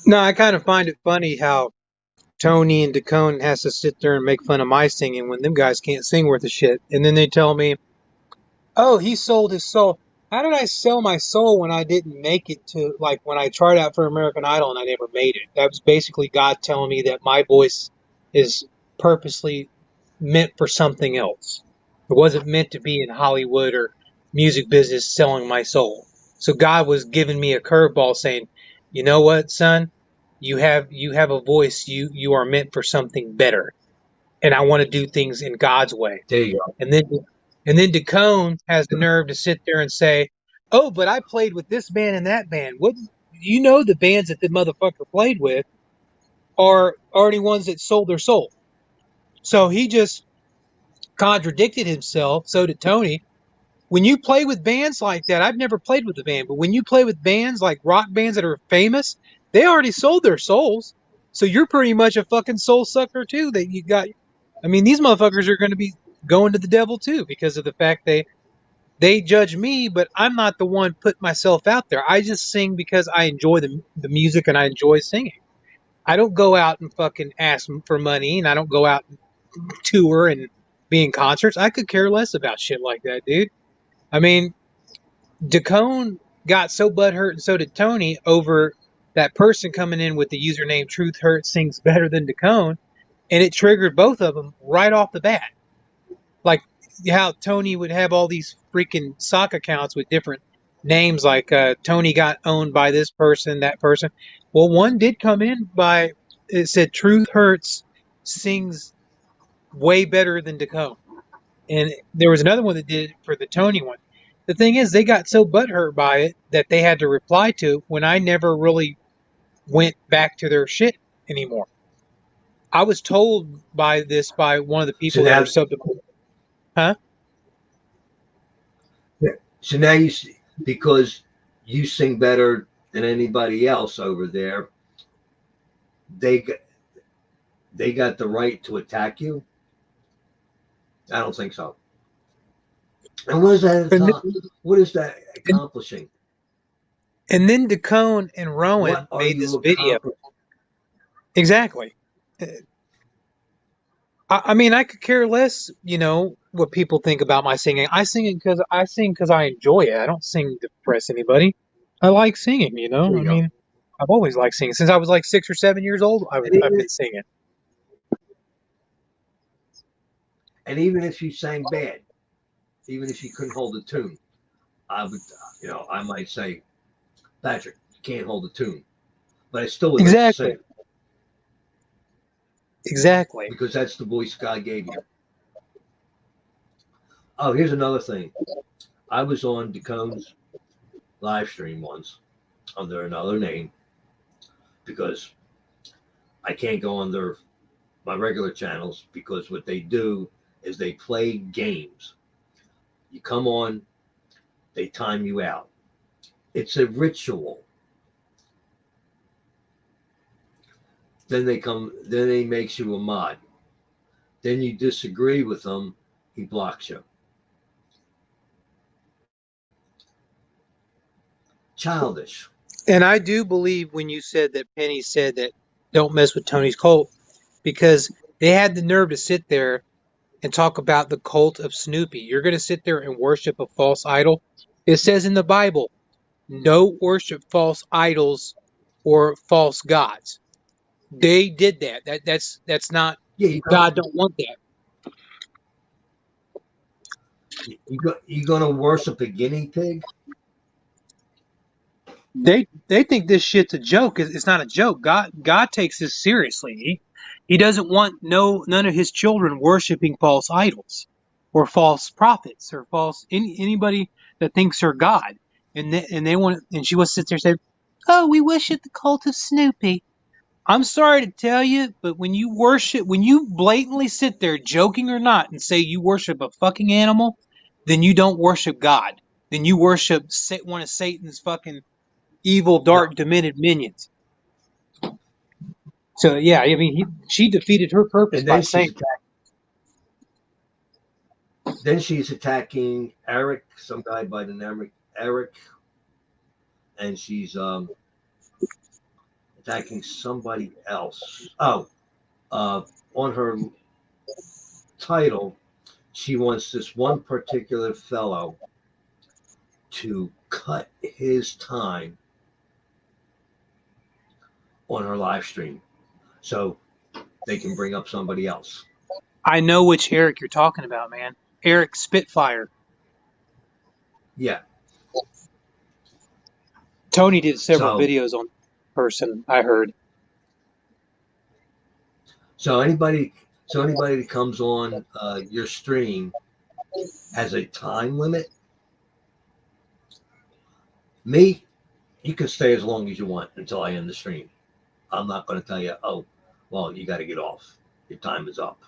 No, I kind of find it funny how Tony and DeCone has to sit there and make fun of my singing when them guys can't sing worth a shit. And then they tell me, "Oh, he sold his soul." How did I sell my soul when I didn't make it to, like, when I tried out for American Idol and I never made it? That was basically God telling me that my voice is purposely meant for something else. It wasn't meant to be in Hollywood or music business selling my soul. So God was giving me a curveball saying, "You know what, son? You have a voice. You are meant for something better. And I want to do things in God's way." There you go. And then DeCone has the nerve to sit there and say, "Oh, but I played with this band and that band." What, you know, the bands that the motherfucker played with are already ones that sold their soul. So he just contradicted himself. So did Tony. when you play with bands like that, I've never played with a band, but when you play with bands like rock bands that are famous, they already sold their souls. So you're pretty much a fucking soul sucker too. That you got. I mean, these motherfuckers are going to be going to the devil too because of the fact they judge me, but I'm not the one putting myself out there. I just sing because I enjoy the music and I enjoy singing. I don't go out and fucking ask for money, and I don't go out and tour and be in concerts. I could care less about shit like that, dude. I mean, Dacone got so butthurt, and so did Tony, over that person coming in with the username Truth Hurts sings better than Dacone, and it triggered both of them right off the bat. Like how Tony would have all these freaking sock accounts with different names, like Tony got owned by this person, that person. Well, one did come in by, it said Truth Hurts sings way better than Dacone. And there was another one that did it for the Tony one. The thing is, they got so butthurt by it that they had to reply to when I never really went back to their shit anymore. I was told by one of the So people that are now, sub. Huh? so now you see, because you sing better than anybody else over there, they got the right to attack you. I don't think so. And what is that? What is that accomplishing? And then Dacone and Rowan What are made this you video. accomplishing? Exactly. I mean, I could care less, what people think about my singing. I sing because I enjoy it. I don't sing to impress anybody. I like singing, There I you go. mean, I've always liked singing. Since I was like 6 or 7 years old, And I've even, been singing. and even if you sang bad, even if you couldn't hold a tune, I would, I might say, Patrick, you can't hold a tune, but I still would let you Exactly. sing Exactly. because that's the voice God gave you. Oh, here's another thing. I was on Dacone's live stream once under another name because I can't go on my regular channels because what they do is they play games. You come on, they time you out. It's a ritual. Then he makes you a mod. Then you disagree with them, he blocks you. Childish. And I do believe when you said that Penny said that don't mess with Tony's cult, because they had the nerve to sit there and talk about the cult of Snoopy. You're going to sit there and worship a false idol. It says in the Bible, no worship false idols or false gods. They did that. That's not, Yeah, God don't want that. you gonna worship a guinea pig? They think this shit's a joke. It's not a joke. God takes this seriously. He doesn't want none of his children worshiping false idols or false prophets or anybody that thinks they're God. And she wants to sit there and say, "Oh, we worship the cult of Snoopy." I'm sorry to tell you, but when you blatantly sit there, joking or not, and say you worship a fucking animal, then you don't worship God. Then you worship one of Satan's fucking evil, No. dark, demented minions. So yeah, I mean, she defeated her purpose And by saying, then she's attacking Eric, some guy by the name of Eric, and she's attacking somebody else. Oh, on her title, she wants this one particular fellow to cut his time on her live stream so they can bring up somebody else. "I know which Eric you're talking about, man. Eric Spitfire." Yeah. Tony did several So videos on person. I heard. so anybody that comes on your stream has a time limit. Me, you can stay as long as you want until I end the stream. I'm not going to tell you, oh, well, you got to get off. Your time is up.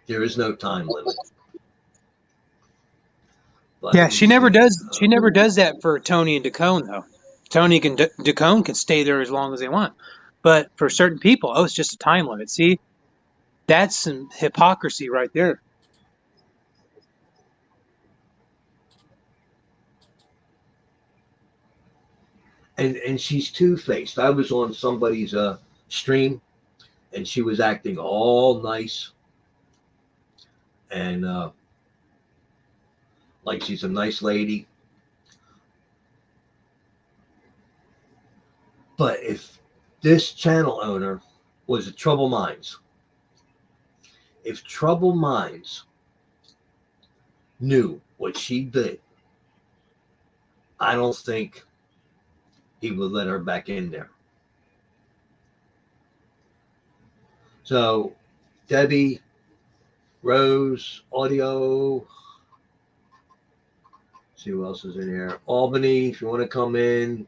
There is no time limit. But Yeah, let me she never see. does. She never does that for Tony and Dacone though. Tony and Dacone can stay there as long as they want, but for certain people, oh, it's just a time limit. See, that's some hypocrisy right there. And she's two-faced. I was on somebody's stream, and she was acting all nice and like she's a nice lady. But if this channel owner was a Trouble Minds, if Trouble Minds knew what she did, I don't think he would let her back in there. So, Debbie, Rose, Audio, see who else is in here. Albany, if you want to come in.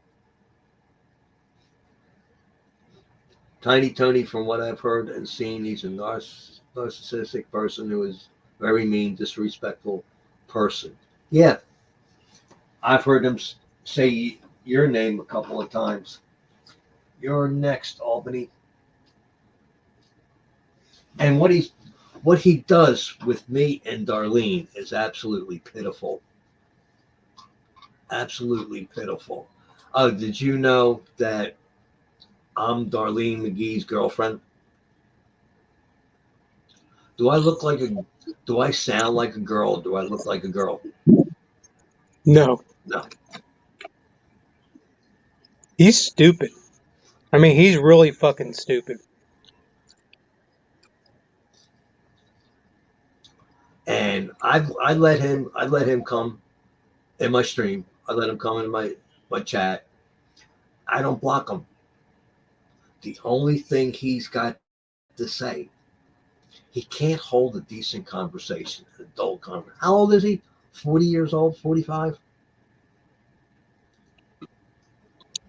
Tiny Tony, from what I've heard and seen, he's a narcissistic person who is very mean, disrespectful person. Yeah, I've heard him say your name a couple of times. You're next, Albany. And what he does with me and Darlene is absolutely pitiful. Absolutely pitiful. Oh, did you know that I'm Darlene McGee's girlfriend? Do I look like a do I sound like a girl? Do I look like a girl? No, No. he's stupid. I mean, he's really fucking stupid. And I let him come in my stream. I let him come in my chat. I don't block him. The only thing he's got to say, he can't hold a decent conversation, an adult conversation. How old is he? 40 years old, 45?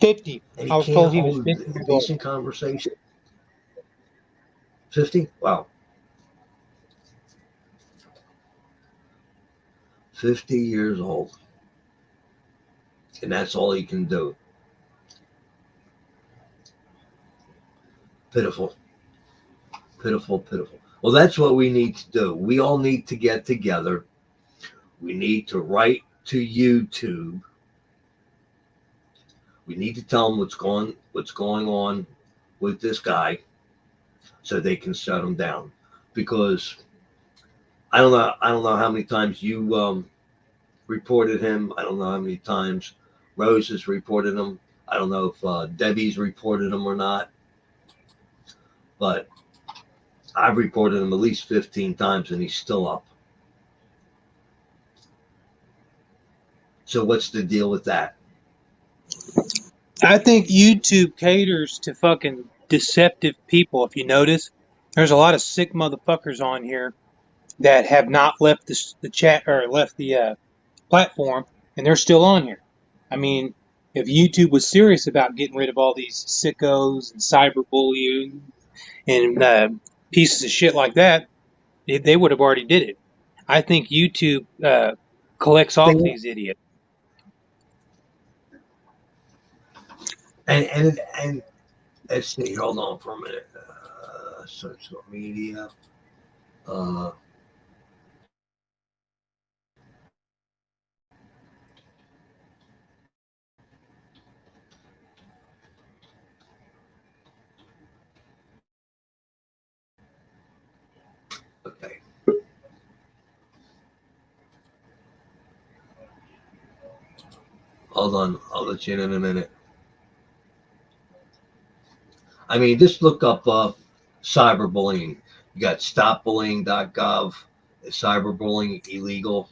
50. And he I was can't told he was hold 50 a years old. decent conversation. 50? Wow. 50 years old. And that's all he can do. Pitiful. Pitiful, pitiful. Well, that's what we need to do. We all need to get together. We need to write to YouTube. We need to tell them what's going on with this guy, so they can shut him down. Because I don't know how many times you reported him. I don't know how many times Rose has reported him. I don't know if Debbie's reported him or not, but I've reported him at least 15 times, and he's still up. So what's the deal with that? I think YouTube caters to fucking deceptive people. If you notice, there's a lot of sick motherfuckers on here that have not left the chat or left the platform, and they're still on here. I mean, if YouTube was serious about getting rid of all these sickos and cyberbullying and pieces of shit like that, they would have already did it. I think YouTube collects They off these idiots. and let's see. Hold on for a minute. Social media. Uh, okay. Hold on. I'll let you in a minute. I mean, just look up cyberbullying. You got stopbullying.gov. Is cyberbullying illegal?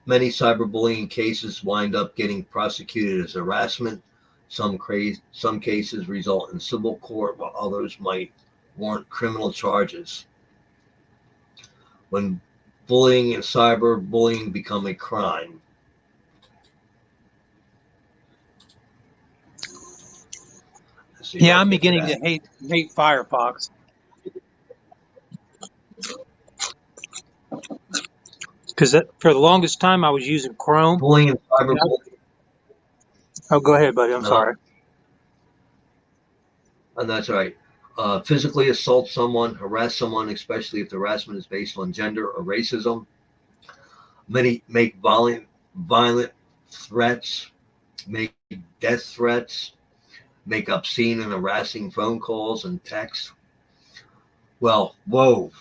Many cyberbullying cases wind up getting prosecuted as harassment. Some cases result in civil court, while others might warrant criminal charges. When bullying and cyberbullying become a crime. Let's see if I Yeah, I'm can get to beginning to that. hate Firefox. Because for the longest time I was using Chrome. Bullying and cyberbullying. Oh, go ahead, buddy. I'm sorry. And that's right. Physically assault someone, harass someone, especially if the harassment is based on gender or racism. Many make violent threats, make death threats, make obscene and harassing phone calls and texts. Well, whoa.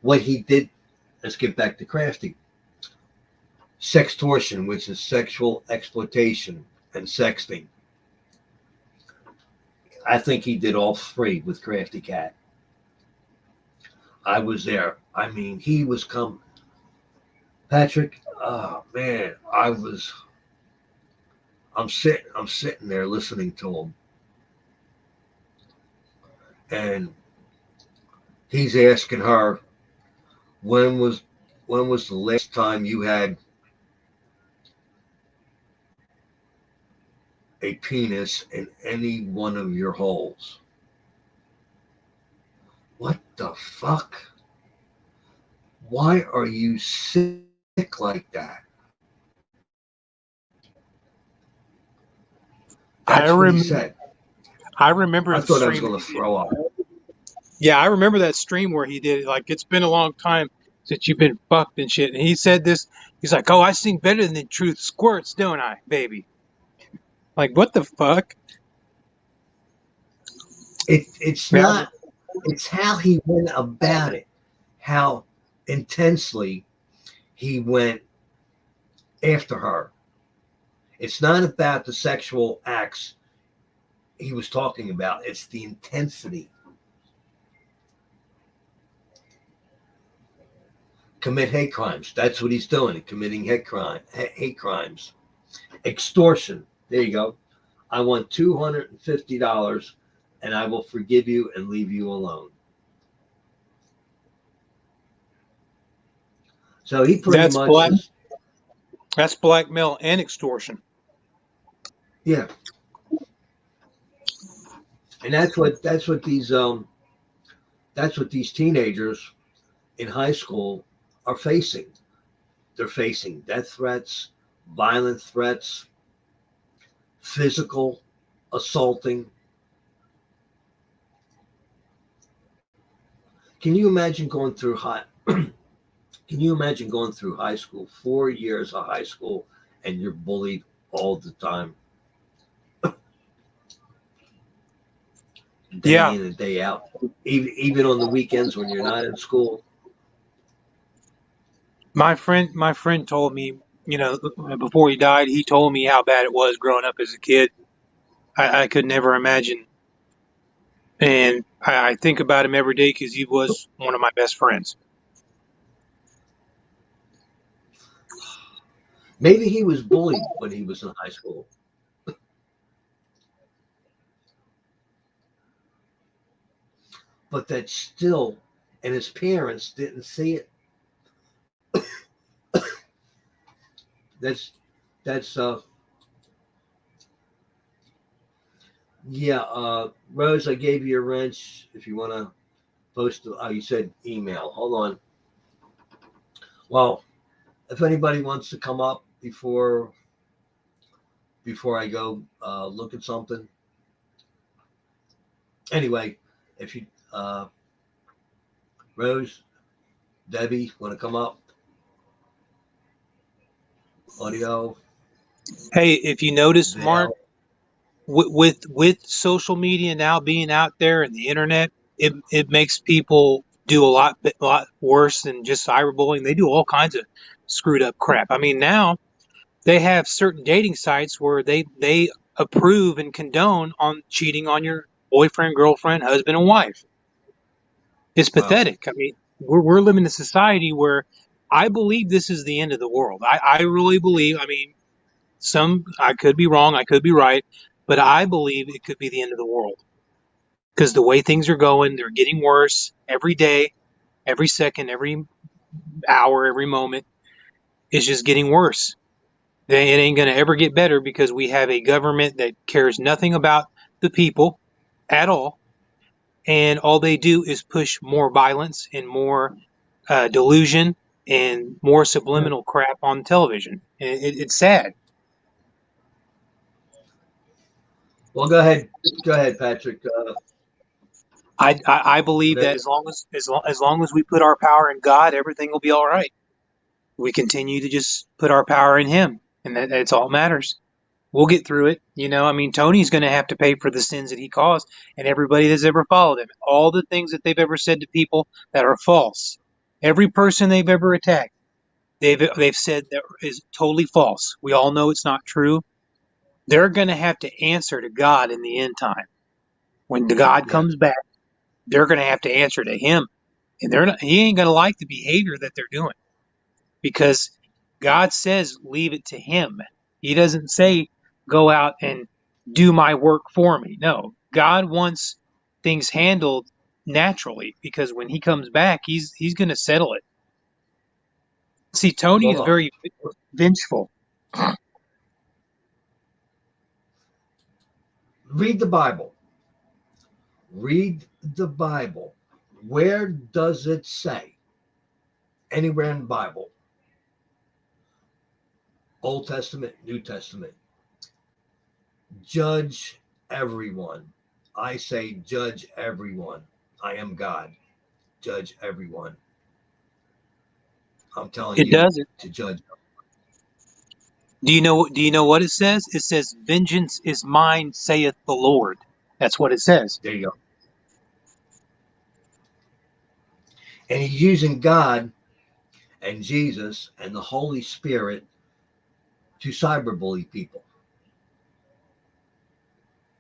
What he did, let's get back to Crafty. Sextortion, which is sexual exploitation, and sexting. I think he did all three with Crafty Cat. I was there. I mean, he was Patrick, oh man, I'm sitting there listening to him. And he's asking her, when was the last time you had a penis in any one of your holes? What the fuck? Why are you sick like that? That's what he said. I remember. I thought I was going to throw up. Yeah, I remember that stream where he did it. Like, it's been a long time since you've been fucked and shit. And he said this. He's like, "Oh, I sing better than Truth Squirts, don't I, baby?" Like, what the fuck? It's not. It's how he went about it. How intensely he went after her. It's not about the sexual acts he was talking about. It's the intensity. Commit hate crimes. That's what he's doing. Committing hate crimes. Extortion. There you go. I want $250 and I will forgive you and leave you alone. So he pretty much that's blackmail and extortion. Yeah. And that's what these teenagers in high school are facing. They're facing death threats, violent threats, physical assaulting. Can you imagine going through high school, 4 years of high school, and you're bullied all the time? Day in and day out, even on the weekends when you're not in school. My friend told me, before he died, he told me how bad it was growing up as a kid. I could never imagine. And I think about him every day because he was one of my best friends. Maybe he was bullied when he was in high school. But that's still, and his parents didn't see it. Rose, I gave you a wrench. If you want to post, you said email. Hold on. Well, if anybody wants to come up before I go look at something. Anyway, if you Rose, Debbie, want to come up? Audio. Hey, if you notice, Mark, with social media now being out there and the internet, it makes people do a lot worse than just cyberbullying. They do all kinds of screwed up crap. I mean, now they have certain dating sites where they approve and condone on cheating on your boyfriend, girlfriend, husband, and wife. It's pathetic. I mean, we're living in a society where I believe this is the end of the world. I really believe. I mean, I could be wrong, I could be right, but I believe it could be the end of the world because the way things are going, they're getting worse every day, every second, every hour, every moment. It's just getting worse. It ain't going to ever get better because we have a government that cares nothing about the people at all. And all they do is push more violence and more delusion and more subliminal crap on television. It's sad. Well, go ahead. Go ahead, Patrick. I believe that There- as long as we put our power in God, everything will be all right. We continue to just put our power in Him, and that's all that matters. We'll get through it. I mean, Tony's going to have to pay for the sins that he caused, and everybody that's ever followed him, all the things that they've ever said to people that are false. Every person they've ever attacked, they've said that is totally false. We all know it's not true. They're going to have to answer to God in the end time. When the God yeah. comes back, they're going to have to answer to Him, and he ain't going to like the behavior that they're doing, because God says leave it to Him. He doesn't say go out and do my work for me. No, God wants things handled naturally, because when He comes back, He's going to settle it. See, Tony Well, is look, very vengeful. read the Bible. Read the Bible. Where does it say? Anywhere in the Bible, Old Testament, New Testament, judge everyone. I say, judge everyone. I am God. Judge everyone. I'm telling It you doesn't. to judge. Do you know what it says? It says, "Vengeance is mine, saith the Lord." That's what it says. There you go. And he's using God and Jesus and the Holy Spirit to cyberbully people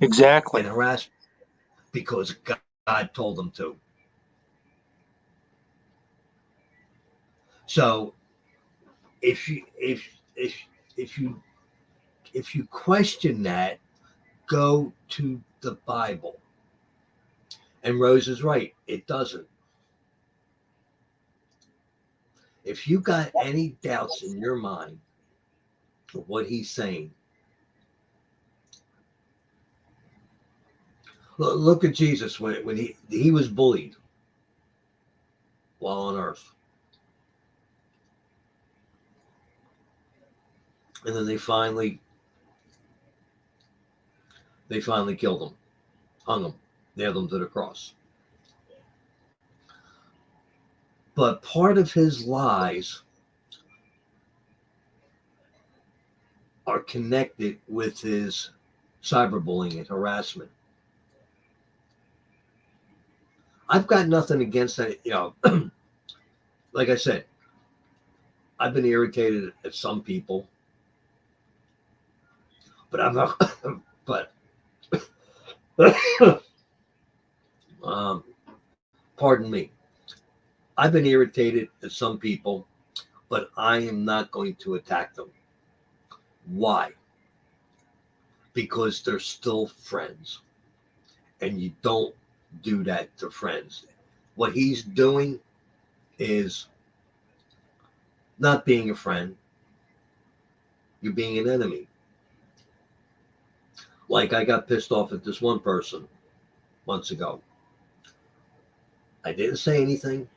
Exactly. and harass because God told them to. So if you if you if you question that, go to the Bible. And Rose is right. It doesn't. If you got any doubts in your mind of what he's saying, look at Jesus when he was bullied while on earth. And then they finally killed him, hung him, nailed him to the cross. But part of his lies are connected with his cyberbullying and harassment. I've got nothing against that. Like I said, I've been irritated at some people, but I'm not. But um, pardon me. I've been irritated at some people, but I am not going to attack them. Why? Because they're still friends, and you don't do that to friends. What he's doing is not being a friend. You're being an enemy. Like I got pissed off at this one person months ago. I didn't say anything.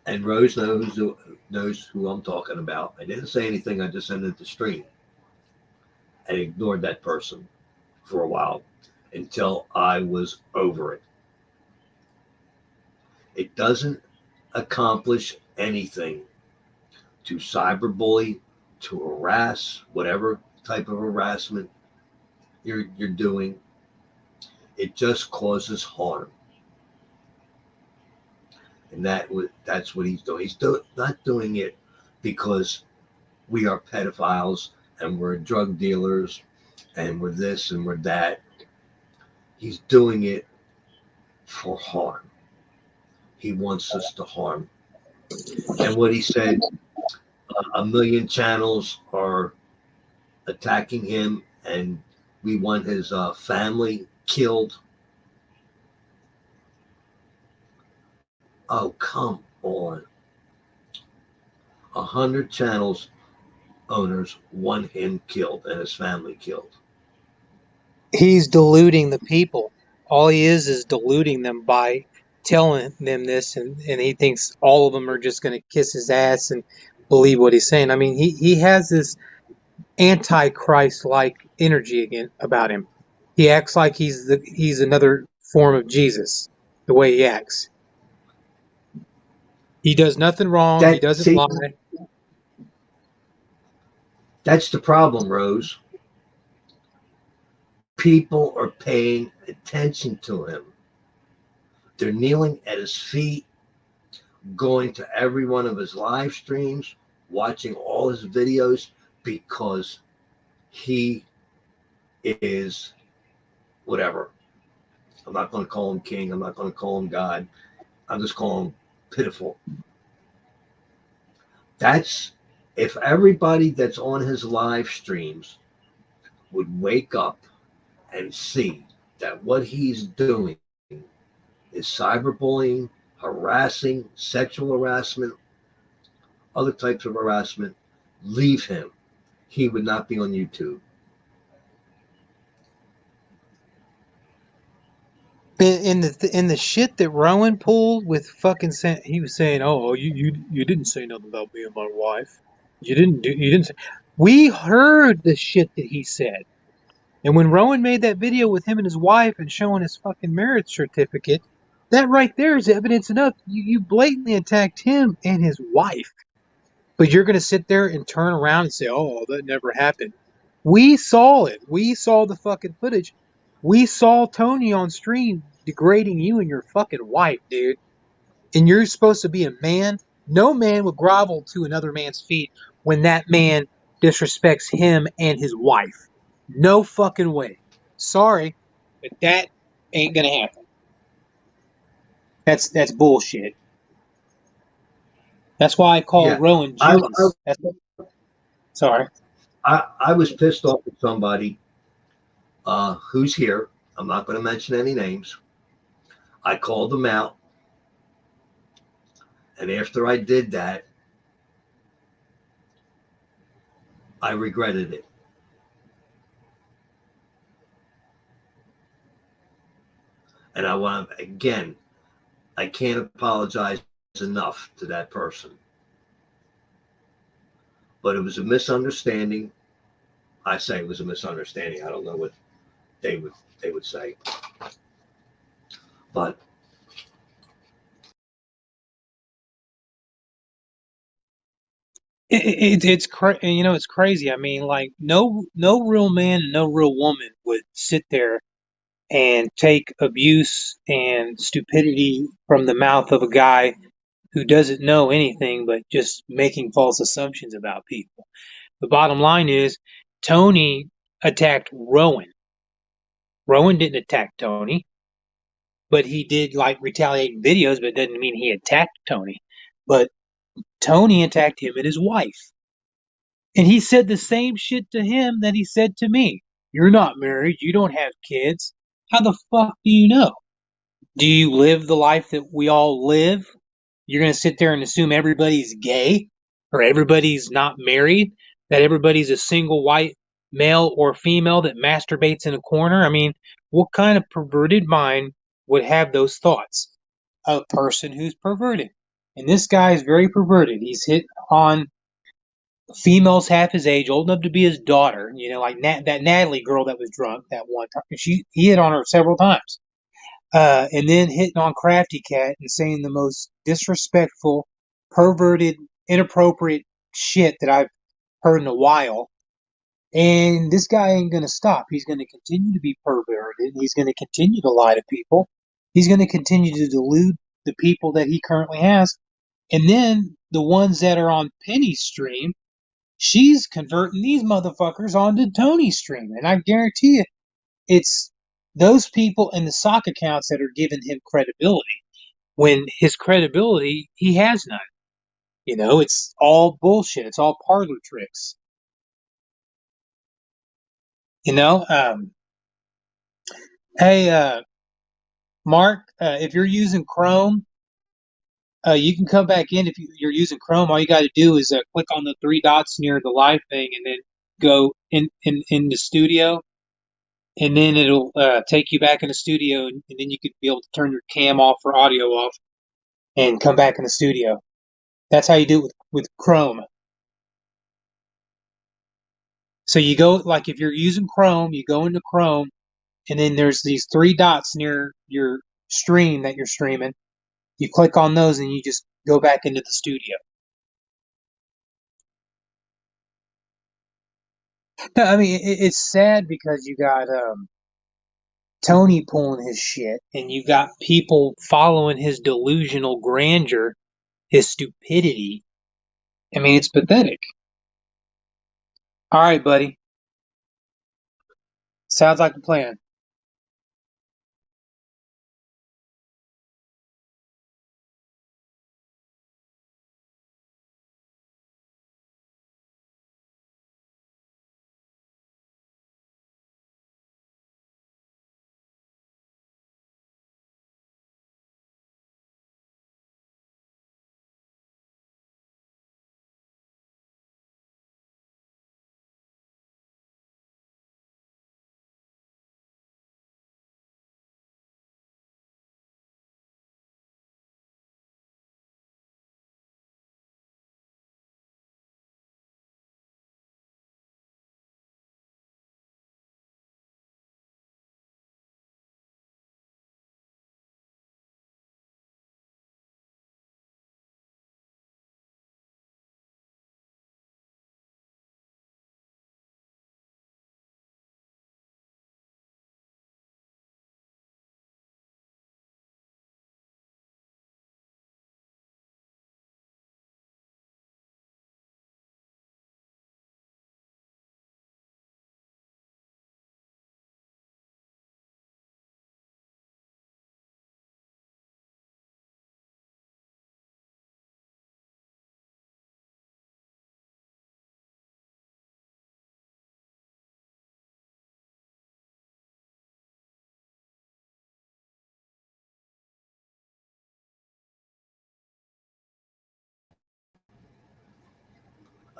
And Rose knows who I'm talking about. I didn't say anything. I just ended the stream and ignored that person for a while until I was over it. It doesn't accomplish anything to cyberbully, to harass, whatever type of harassment you're doing. It just causes harm. And that's what he's doing. He's not doing it because we are pedophiles and we're drug dealers and we're this and we're that. He's doing it for harm. He wants us to harm. And what he said, a million channels are attacking him and we want his family killed. Oh, come on. 100 channels owners want him killed and his family killed. He's deluding the people. All he is deluding them by telling them this, and he thinks all of them are just going to kiss his ass and believe what he's saying. I mean, he has this antichrist-like energy again about him. He acts like he's another form of Jesus, the way he acts. He does nothing wrong. He That doesn't see, lie. that's the problem, Rose. People are paying attention to him. They're kneeling at his feet, going to every one of his live streams, watching all his videos, because he is whatever. I'm not going to call him king. I'm not going to call him God. I'm just calling him pitiful. That's if everybody that's on his live streams would wake up and see that what he's doing is cyberbullying, harassing, sexual harassment, other types of harassment, leave him. He would not be on YouTube. In the shit that Rowan pulled with fucking he was saying, "Oh, you didn't say nothing about me and my wife. You didn't say." We heard the shit that he said. And when Rowan made that video with him and his wife and showing his fucking marriage certificate, that right there is evidence enough. You blatantly attacked him and his wife. But you're going to sit there and turn around and say, "Oh, that never happened." We saw it. We saw the fucking footage. We saw Tony on stream degrading you and your fucking wife, dude. And you're supposed to be a man. No man would grovel to another man's feet when that man disrespects him and his wife. No fucking way. Sorry, but that ain't gonna happen. That's bullshit. That's why I call Yeah, Rowan I, Judas. Sorry. I was pissed off at somebody who's here. I'm not going to mention any names. I called them out, and after I did that, I regretted it. And I want again, I can't apologize enough to that person. But it was a misunderstanding. I say it was a misunderstanding. I don't know what they would say. But It's it's crazy. I mean, like no real man and no real woman would sit there and take abuse and stupidity from the mouth of a guy who doesn't know anything but just making false assumptions about people. The bottom line is Tony attacked Rowan. Rowan didn't attack Tony, but he did like retaliating videos, but it doesn't mean he attacked Tony. But Tony attacked him and his wife. And he said the same shit to him that he said to me. You're not married. You don't have kids. How the fuck do you know? Do you live the life that we all live? You're going to sit there and assume everybody's gay or everybody's not married, that everybody's a single white male or female that masturbates in a corner? I mean, what kind of perverted mind would have those thoughts? A person who's perverted. And this guy is very perverted. He's hit on females half his age, old enough to be his daughter. You know, like that Natalie girl that was drunk that one time. He hit on her several times. And then hitting on Crafty Cat and saying the most disrespectful, perverted, inappropriate shit that I've heard in a while. And this guy ain't going to stop. He's going to continue to be perverted. He's going to continue to lie to people. He's going to continue to delude the people that he currently has. And then the ones that are on Penny's stream, she's converting these motherfuckers onto Tony's stream. And I guarantee you, it's those people in the sock accounts that are giving him credibility when his credibility, he has none. You know, it's all bullshit. It's all parlor tricks. You know, hey, Mark, if you're using Chrome, you can come back in. If you're using Chrome, all you got to do is click on the three dots near the live thing and then go in the studio and then it'll take you back in the studio, and then you could be able to turn your cam off or audio off and come back in the studio. That's how you do it with Chrome. So you go, like if you're using Chrome, you go into Chrome, and then there's these three dots near your stream that you're streaming. You click on those and you just go back into the studio. No, I mean, it's sad because you got Tony pulling his shit, and you got people following his delusional grandeur, his stupidity. I mean, it's pathetic. All right, buddy. Sounds like a plan.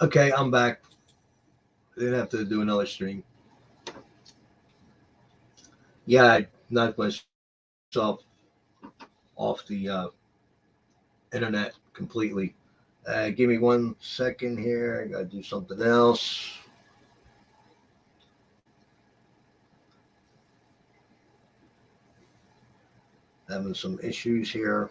Okay, I'm back. Didn't have to do another stream. Yeah, I knocked myself off the internet completely. Give me 1 second here. I gotta do something else. Having some issues here.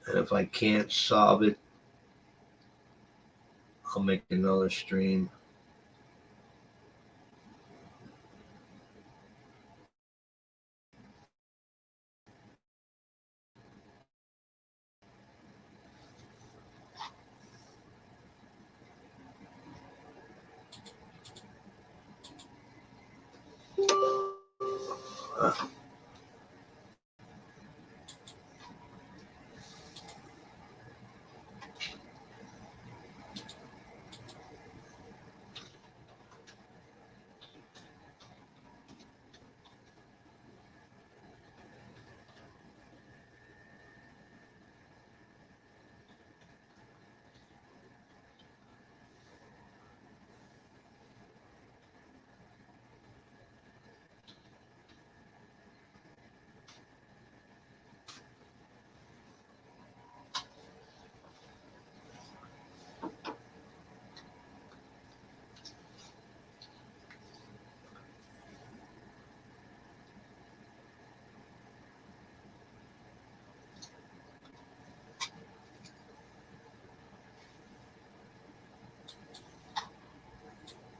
And if I can't solve it, I'll make another stream.